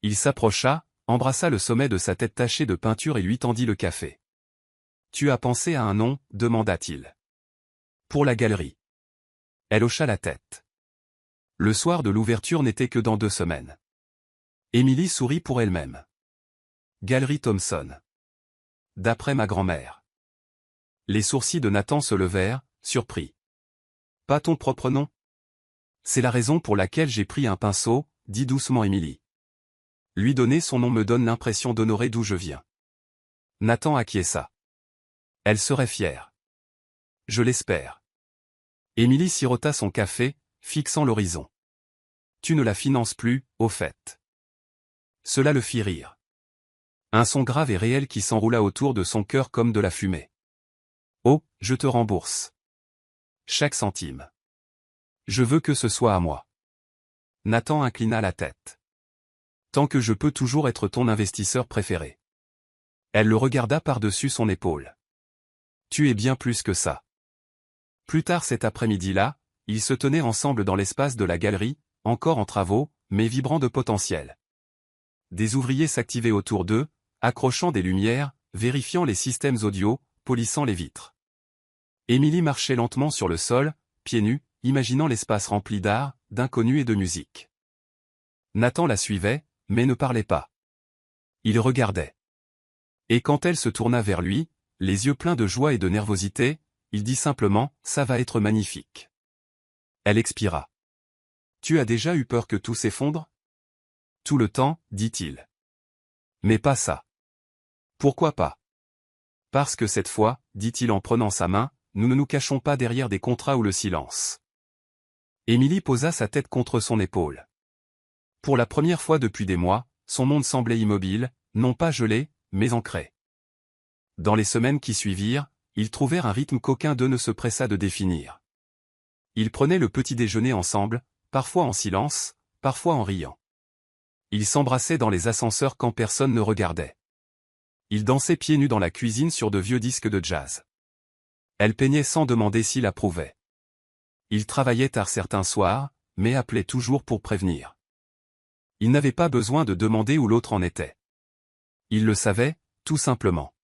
Il s'approcha, embrassa le sommet de sa tête tachée de peinture et lui tendit le café. « Tu as pensé à un nom ?» demanda-t-il. « Pour la galerie. » Elle hocha la tête. Le soir de l'ouverture n'était que dans 2 semaines. Émilie sourit pour elle-même. « Galerie Thomson. D'après ma grand-mère. » Les sourcils de Nathan se levèrent, surpris. « Pas ton propre nom ? C'est la raison pour laquelle j'ai pris un pinceau, dit doucement Émilie. Lui donner son nom me donne l'impression d'honorer d'où je viens. Nathan acquiesça. Elle serait fière. Je l'espère. Émilie sirota son café, fixant l'horizon. Tu ne la finances plus, au fait. Cela le fit rire. Un son grave et réel qui s'enroula autour de son cœur comme de la fumée. Oh, je te rembourse. Chaque centime. Je veux que ce soit à moi. Nathan inclina la tête. Tant que je peux toujours être ton investisseur préféré. Elle le regarda par-dessus son épaule. Tu es bien plus que ça. Plus tard cet après-midi-là, ils se tenaient ensemble dans l'espace de la galerie, encore en travaux, mais vibrant de potentiel. Des ouvriers s'activaient autour d'eux, accrochant des lumières, vérifiant les systèmes audio, polissant les vitres. Émilie marchait lentement sur le sol, pieds nus, imaginant l'espace rempli d'art, d'inconnus et de musique. Nathan la suivait, mais ne parlait pas. Il regardait. Et quand elle se tourna vers lui, les yeux pleins de joie et de nervosité, il dit simplement « Ça va être magnifique ». Elle expira. « Tu as déjà eu peur que tout s'effondre ?»« Tout le temps, dit-il. Mais pas ça. »« Pourquoi pas ?»« Parce que cette fois, dit-il en prenant sa main, nous ne nous cachons pas derrière des contrats ou le silence. » Émilie posa sa tête contre son épaule. Pour la première fois depuis des mois, son monde semblait immobile, non pas gelé, mais ancré. Dans les semaines qui suivirent, ils trouvèrent un rythme qu'aucun d'eux ne se pressa de définir. Ils prenaient le petit déjeuner ensemble, parfois en silence, parfois en riant. Ils s'embrassaient dans les ascenseurs quand personne ne regardait. Ils dansaient pieds nus dans la cuisine sur de vieux disques de jazz. Elle peignait sans demander s'il approuvait. Ils travaillaient tard certains soirs, mais appelaient toujours pour prévenir. Ils n'avaient pas besoin de demander où l'autre en était. Ils le savaient, tout simplement.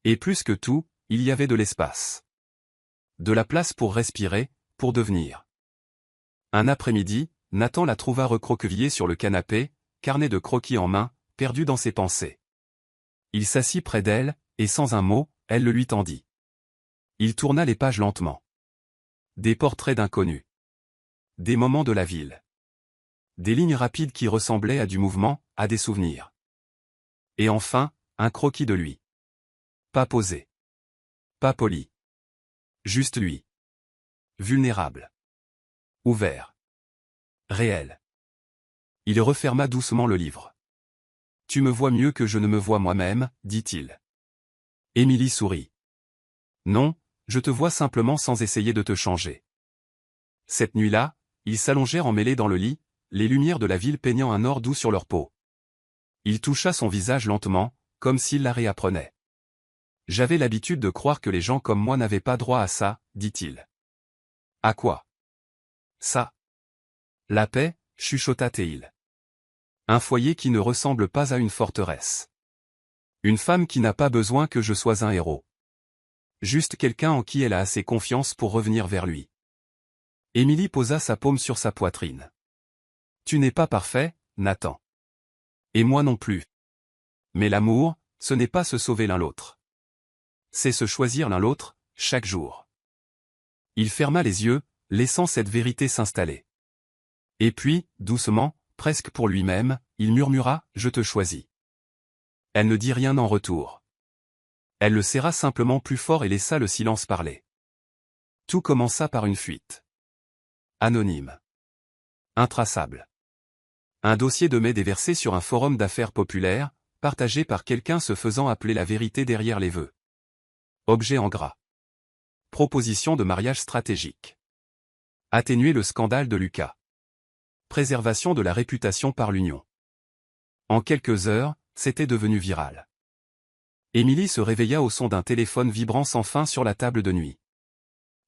Et plus que tout, il y avait de l'espace. De la place pour respirer, pour devenir. Un après-midi, Nathan la trouva recroquevillée sur le canapé, carnet de croquis en main, perdu dans ses pensées. Il s'assit près d'elle, et sans un mot, elle le lui tendit. Il tourna les pages lentement. Des portraits d'inconnus. Des moments de la ville. Des lignes rapides qui ressemblaient à du mouvement, à des souvenirs. Et enfin, un croquis de lui. Pas posé. Pas poli. Juste lui. Vulnérable. Ouvert. Réel. Il referma doucement le livre. « Tu me vois mieux que je ne me vois moi-même, dit-il. » Émilie sourit. « Non, je te vois simplement sans essayer de te changer. » Cette nuit-là, ils s'allongèrent emmêlés dans le lit, les lumières de la ville peignant un or doux sur leur peau. Il toucha son visage lentement, comme s'il la réapprenait. « J'avais l'habitude de croire que les gens comme moi n'avaient pas droit à ça, dit-il. »« À quoi ? » ?»« Ça. »« La paix, chuchota Théil. Un foyer qui ne ressemble pas à une forteresse. Une femme qui n'a pas besoin que je sois un héros. Juste quelqu'un en qui elle a assez confiance pour revenir vers lui. » Émilie posa sa paume sur sa poitrine. « Tu n'es pas parfait, Nathan. Et moi non plus. Mais l'amour, ce n'est pas se sauver l'un l'autre. C'est se choisir l'un l'autre, chaque jour. » Il ferma les yeux, laissant cette vérité s'installer. Et puis, doucement, presque pour lui-même, il murmura « Je te choisis ». Elle ne dit rien en retour. Elle le serra simplement plus fort et laissa le silence parler. Tout commença par une fuite. Anonyme. Intraçable. Un dossier de mai déversé sur un forum d'affaires populaire, partagé par quelqu'un se faisant appeler la vérité derrière les vœux. Objet en gras. Proposition de mariage stratégique. Atténuer le scandale de Lucas. Préservation de la réputation par l'union. En quelques heures, c'était devenu viral. Émilie se réveilla au son d'un téléphone vibrant sans fin sur la table de nuit.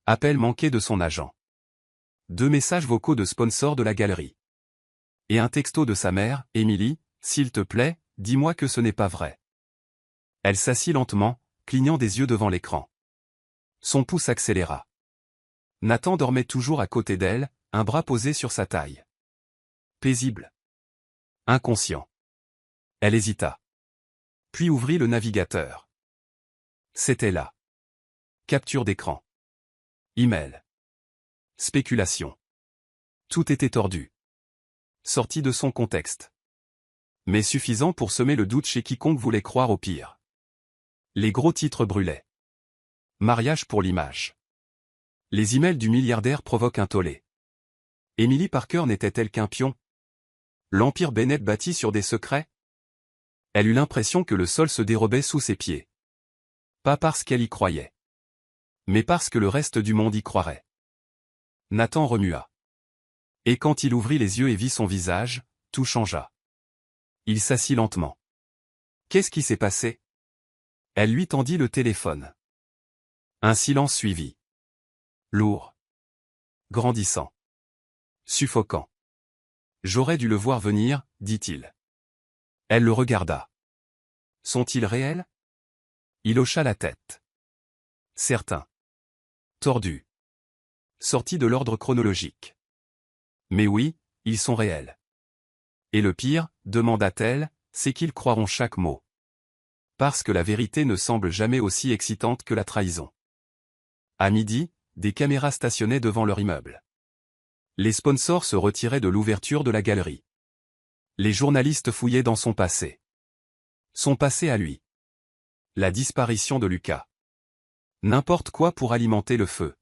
Appel manqué de son agent. 2 messages vocaux de sponsors de la galerie. Et un texto de sa mère, « Émilie, s'il te plaît, dis-moi que ce n'est pas vrai. » Elle s'assit lentement, clignant des yeux devant l'écran. Son pouce accéléra. Nathan dormait toujours à côté d'elle, un bras posé sur sa taille. Paisible. Inconscient. Elle hésita. Puis ouvrit le navigateur. C'était là. Capture d'écran. Email. Spéculation. Tout était tordu. Sorti de son contexte. Mais suffisant pour semer le doute chez quiconque voulait croire au pire. Les gros titres brûlaient. Mariage pour l'image. Les emails du milliardaire provoquent un tollé. Emily Parker n'était-elle qu'un pion? L'empire Bennett bâti sur des secrets? Elle eut l'impression que le sol se dérobait sous ses pieds. Pas parce qu'elle y croyait. Mais parce que le reste du monde y croirait. Nathan remua. Et quand il ouvrit les yeux et vit son visage, tout changea. Il s'assit lentement. Qu'est-ce qui s'est passé? Elle lui tendit le téléphone. Un silence suivit. Lourd. Grandissant. Suffocant. J'aurais dû le voir venir, dit-il. Elle le regarda. Sont-ils réels? Il hocha la tête. Certains. Tordus. Sortis de l'ordre chronologique. Mais oui, ils sont réels. Et le pire, demanda-t-elle, c'est qu'ils croiront chaque mot. Parce que la vérité ne semble jamais aussi excitante que la trahison. À midi, des caméras stationnaient devant leur immeuble. Les sponsors se retiraient de l'ouverture de la galerie. Les journalistes fouillaient dans son passé. Son passé à lui. La disparition de Lucas. N'importe quoi pour alimenter le feu.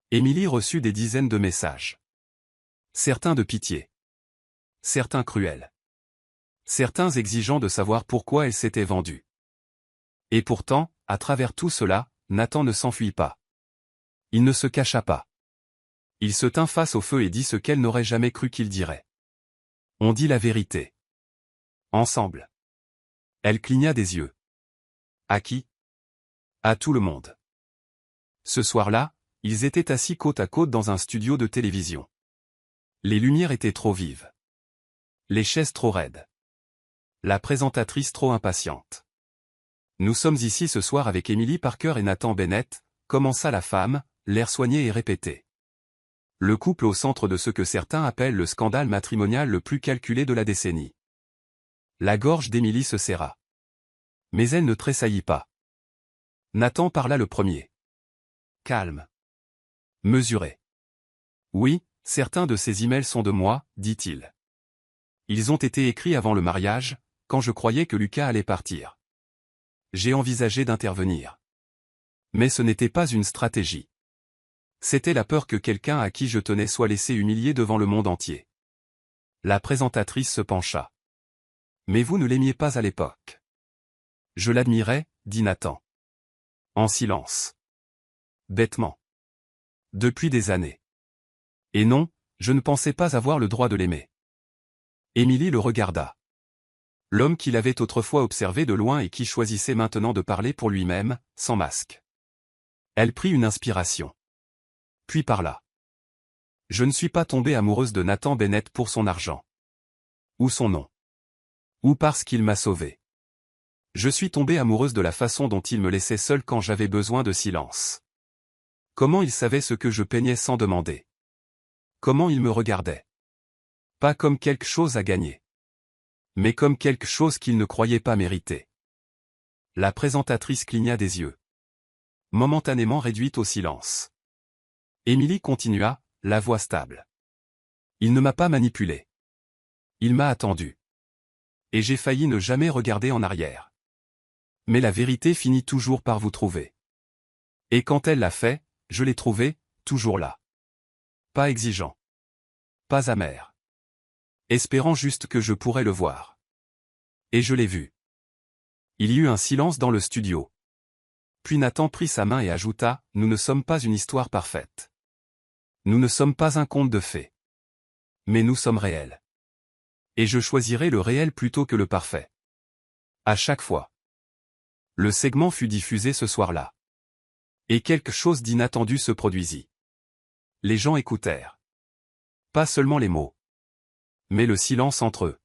Emily reçut des dizaines de messages. Certains de pitié. Certains cruels. Certains exigeant de savoir pourquoi elle s'était vendue. Et pourtant, à travers tout cela, Nathan ne s'enfuit pas. Il ne se cacha pas. Il se tint face au feu et dit ce qu'elle n'aurait jamais cru qu'il dirait. On dit la vérité. Ensemble. Elle cligna des yeux. À qui? À tout le monde. Ce soir-là, ils étaient assis côte à côte dans un studio de télévision. Les lumières étaient trop vives. Les chaises trop raides. La présentatrice trop impatiente. Nous sommes ici ce soir avec Emily Parker et Nathan Bennett, commença la femme, l'air soigné et répété. Le couple au centre de ce que certains appellent le scandale matrimonial le plus calculé de la décennie. La gorge d'Emily se serra. Mais elle ne tressaillit pas. Nathan parla le premier. Calme. Mesuré. Oui, certains de ces emails sont de moi, dit-il. Ils ont été écrits avant le mariage, quand je croyais que Lucas allait partir. J'ai envisagé d'intervenir. Mais ce n'était pas une stratégie. C'était la peur que quelqu'un à qui je tenais soit laissé humilier devant le monde entier. La présentatrice se pencha. Mais vous ne l'aimiez pas à l'époque. Je l'admirais, dit Nathan. En silence. Bêtement. Depuis des années. Et non, je ne pensais pas avoir le droit de l'aimer. Émilie le regarda. L'homme qu'il avait autrefois observé de loin et qui choisissait maintenant de parler pour lui-même, sans masque. Elle prit une inspiration. Puis parla. Je ne suis pas tombée amoureuse de Nathan Bennett pour son argent. Ou son nom. Ou parce qu'il m'a sauvée. Je suis tombée amoureuse de la façon dont il me laissait seule quand j'avais besoin de silence. Comment il savait ce que je peignais sans demander. Comment il me regardait. Pas comme quelque chose à gagner. Mais comme quelque chose qu'il ne croyait pas mériter. La présentatrice cligna des yeux. Momentanément réduite au silence. Émilie continua, la voix stable. Il ne m'a pas manipulé. Il m'a attendu. Et j'ai failli ne jamais regarder en arrière. Mais la vérité finit toujours par vous trouver. Et quand elle l'a fait, je l'ai trouvé, toujours là. Pas exigeant. Pas amer. Espérant juste que je pourrais le voir. Et je l'ai vu. Il y eut un silence dans le studio. Puis Nathan prit sa main et ajouta, nous ne sommes pas une histoire parfaite. Nous ne sommes pas un conte de fées. Mais nous sommes réels. Et je choisirai le réel plutôt que le parfait. À chaque fois. Le segment fut diffusé ce soir-là. Et quelque chose d'inattendu se produisit. Les gens écoutèrent. Pas seulement les mots. Mais le silence entre eux.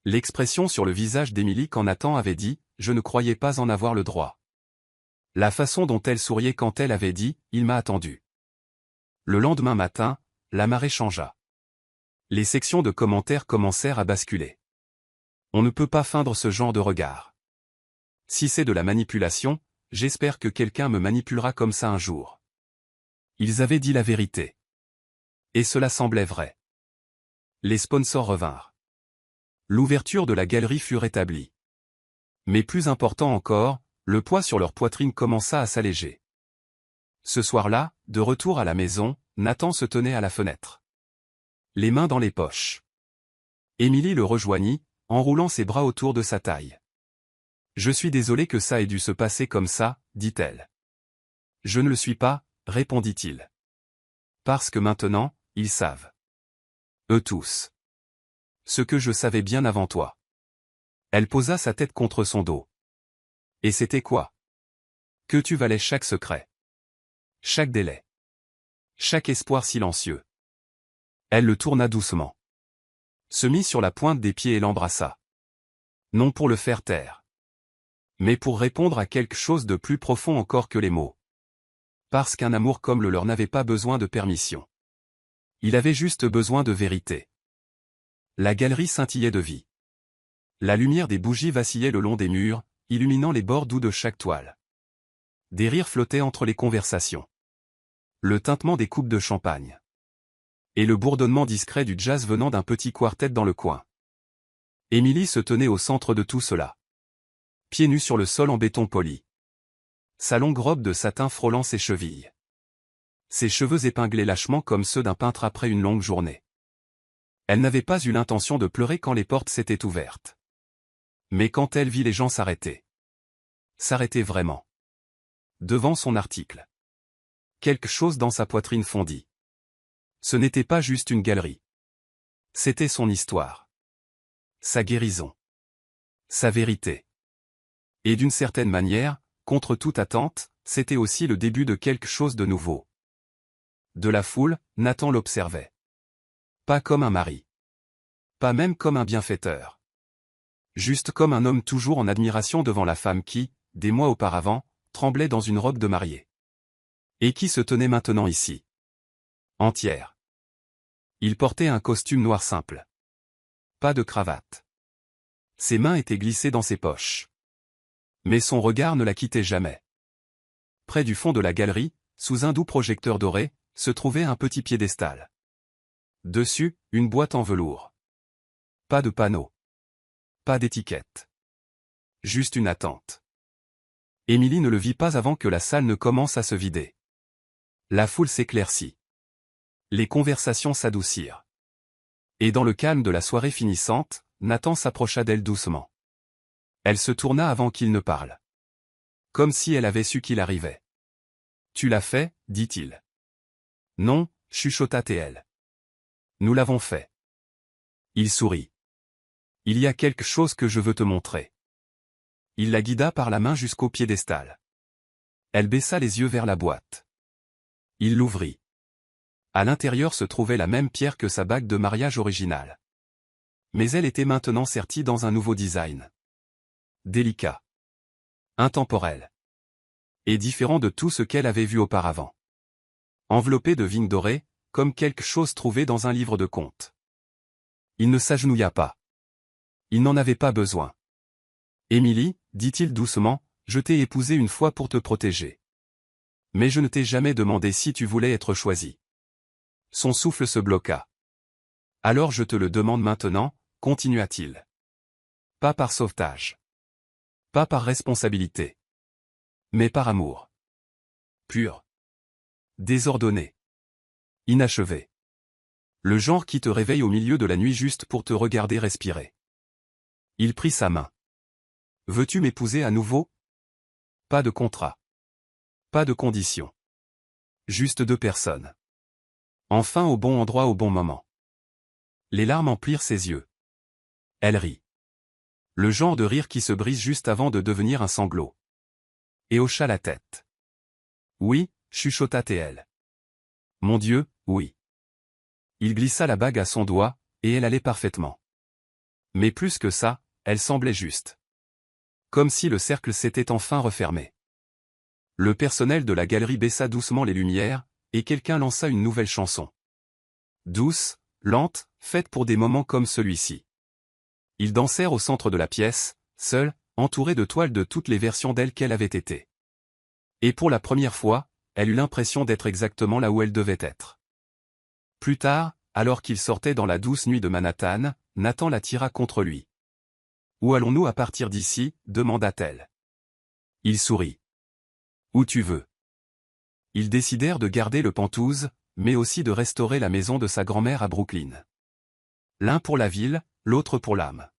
L'expression sur le visage d'Émilie quand Nathan avait dit « Je ne croyais pas en avoir le droit ». La façon dont elle souriait quand elle avait dit « Il m'a attendu ». Le lendemain matin, la marée changea. Les sections de commentaires commencèrent à basculer. On ne peut pas feindre ce genre de regard. Si c'est de la manipulation, j'espère que quelqu'un me manipulera comme ça un jour. Ils avaient dit la vérité. Et cela semblait vrai. Les sponsors revinrent. L'ouverture de la galerie fut rétablie. Mais plus important encore, le poids sur leur poitrine commença à s'alléger. Ce soir-là, de retour à la maison, Nathan se tenait à la fenêtre. Les mains dans les poches. Émilie le rejoignit, enroulant ses bras autour de sa taille. « Je suis désolé que ça ait dû se passer comme ça, dit-elle. « Je ne le suis pas, répondit-il. Parce que maintenant, ils savent. Eux tous. Ce que je savais bien avant toi. » Elle posa sa tête contre son dos. « Et c'était quoi? Que tu valais chaque secret. Chaque délai. Chaque espoir silencieux. » Elle le tourna doucement. Se mit sur la pointe des pieds et l'embrassa. Non pour le faire taire. Mais pour répondre à quelque chose de plus profond encore que les mots. Parce qu'un amour comme le leur n'avait pas besoin de permission. Il avait juste besoin de vérité. La galerie scintillait de vie. La lumière des bougies vacillait le long des murs, illuminant les bords doux de chaque toile. Des rires flottaient entre les conversations. Le tintement des coupes de champagne. Et le bourdonnement discret du jazz venant d'un petit quartet dans le coin. Émilie se tenait au centre de tout cela. Pieds nus sur le sol en béton poli. Sa longue robe de satin frôlant ses chevilles. Ses cheveux épinglés lâchement comme ceux d'un peintre après une longue journée. Elle n'avait pas eu l'intention de pleurer quand les portes s'étaient ouvertes. Mais quand elle vit les gens s'arrêter. S'arrêter vraiment. Devant son article. Quelque chose dans sa poitrine fondit. Ce n'était pas juste une galerie. C'était son histoire. Sa guérison. Sa vérité. Et d'une certaine manière, contre toute attente, c'était aussi le début de quelque chose de nouveau. De la foule, Nathan l'observait. Pas comme un mari. Pas même comme un bienfaiteur. Juste comme un homme toujours en admiration devant la femme qui, des mois auparavant, tremblait dans une robe de mariée. Et qui se tenait maintenant ici. Entière. Il portait un costume noir simple. Pas de cravate. Ses mains étaient glissées dans ses poches. Mais son regard ne la quittait jamais. Près du fond de la galerie, sous un doux projecteur doré, se trouvait un petit piédestal. Dessus, une boîte en velours. Pas de panneau. Pas d'étiquette. Juste une attente. Émilie ne le vit pas avant que la salle ne commence à se vider. La foule s'éclaircit. Les conversations s'adoucirent. Et dans le calme de la soirée finissante, Nathan s'approcha d'elle doucement. Elle se tourna avant qu'il ne parle. Comme si elle avait su qu'il arrivait. « Tu l'as fait, dit-il. »« Non, chuchota-t-elle. Nous l'avons fait. » Il sourit. « Il y a quelque chose que je veux te montrer. » Il la guida par la main jusqu'au piédestal. Elle baissa les yeux vers la boîte. Il l'ouvrit. À l'intérieur se trouvait la même pierre que sa bague de mariage originale. Mais elle était maintenant sertie dans un nouveau design. Délicat. Intemporel. Et différent de tout ce qu'elle avait vu auparavant. Enveloppé de vignes dorées, comme quelque chose trouvé dans un livre de contes. Il ne s'agenouilla pas. Il n'en avait pas besoin. « Émilie, dit-il doucement, je t'ai épousée une fois pour te protéger. Mais je ne t'ai jamais demandé si tu voulais être choisie. » Son souffle se bloqua. « Alors je te le demande maintenant, continua-t-il. Pas par sauvetage. Pas par responsabilité. Mais par amour. Pur. Désordonné. Inachevé. Le genre qui te réveille au milieu de la nuit juste pour te regarder respirer. » Il prit sa main. « Veux-tu m'épouser à nouveau? Pas de contrat. Pas de conditions. Juste deux personnes. Enfin au bon endroit au bon moment. » Les larmes emplirent ses yeux. Elle rit. Le genre de rire qui se brise juste avant de devenir un sanglot. Et hocha la tête. « Oui, chuchota-t-elle. Mon Dieu, oui. » Il glissa la bague à son doigt, et elle allait parfaitement. Mais plus que ça, elle semblait juste. Comme si le cercle s'était enfin refermé. Le personnel de la galerie baissa doucement les lumières, et quelqu'un lança une nouvelle chanson. Douce, lente, faite pour des moments comme celui-ci. Ils dansèrent au centre de la pièce, seuls, entourés de toiles de toutes les versions d'elle qu'elle avait été. Et pour la première fois, elle eut l'impression d'être exactement là où elle devait être. Plus tard, alors qu'il sortait dans la douce nuit de Manhattan, Nathan la tira contre lui. « Où allons-nous à partir d'ici » demanda-t-elle. Il sourit. « Où tu veux. » Ils décidèrent de garder le Penthouse, mais aussi de restaurer la maison de sa grand-mère à Brooklyn. L'un pour la ville, l'autre pour l'âme.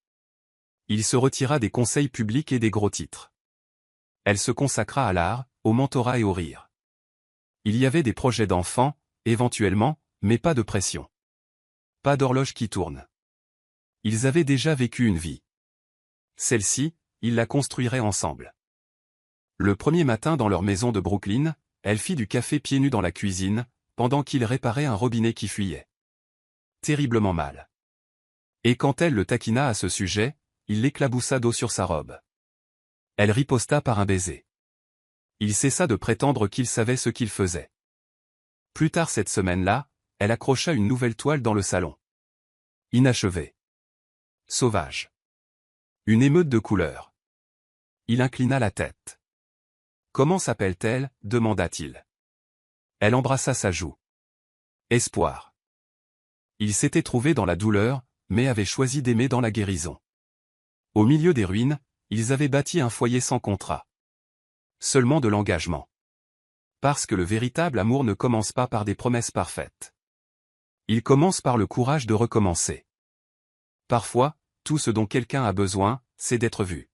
Il se retira des conseils publics et des gros titres. Elle se consacra à l'art, au mentorat et au rire. Il y avait des projets d'enfants, éventuellement, mais pas de pression. Pas d'horloge qui tourne. Ils avaient déjà vécu une vie. Celle-ci, ils la construiraient ensemble. Le premier matin dans leur maison de Brooklyn, elle fit du café pieds nus dans la cuisine, pendant qu'il réparait un robinet qui fuyait. Terriblement mal. Et quand elle le taquina à ce sujet, il l'éclaboussa d'eau sur sa robe. Elle riposta par un baiser. Il cessa de prétendre qu'il savait ce qu'il faisait. Plus tard cette semaine-là, elle accrocha une nouvelle toile dans le salon. Inachevée. Sauvage. Une émeute de couleurs. Il inclina la tête. « Comment s'appelle-t-elle » demanda-t-il. Elle embrassa sa joue. Espoir. Il s'était trouvé dans la douleur, mais avait choisi d'aimer dans la guérison. Au milieu des ruines, ils avaient bâti un foyer sans contrat. Seulement de l'engagement. Parce que le véritable amour ne commence pas par des promesses parfaites. Il commence par le courage de recommencer. Parfois, tout ce dont quelqu'un a besoin, c'est d'être vu.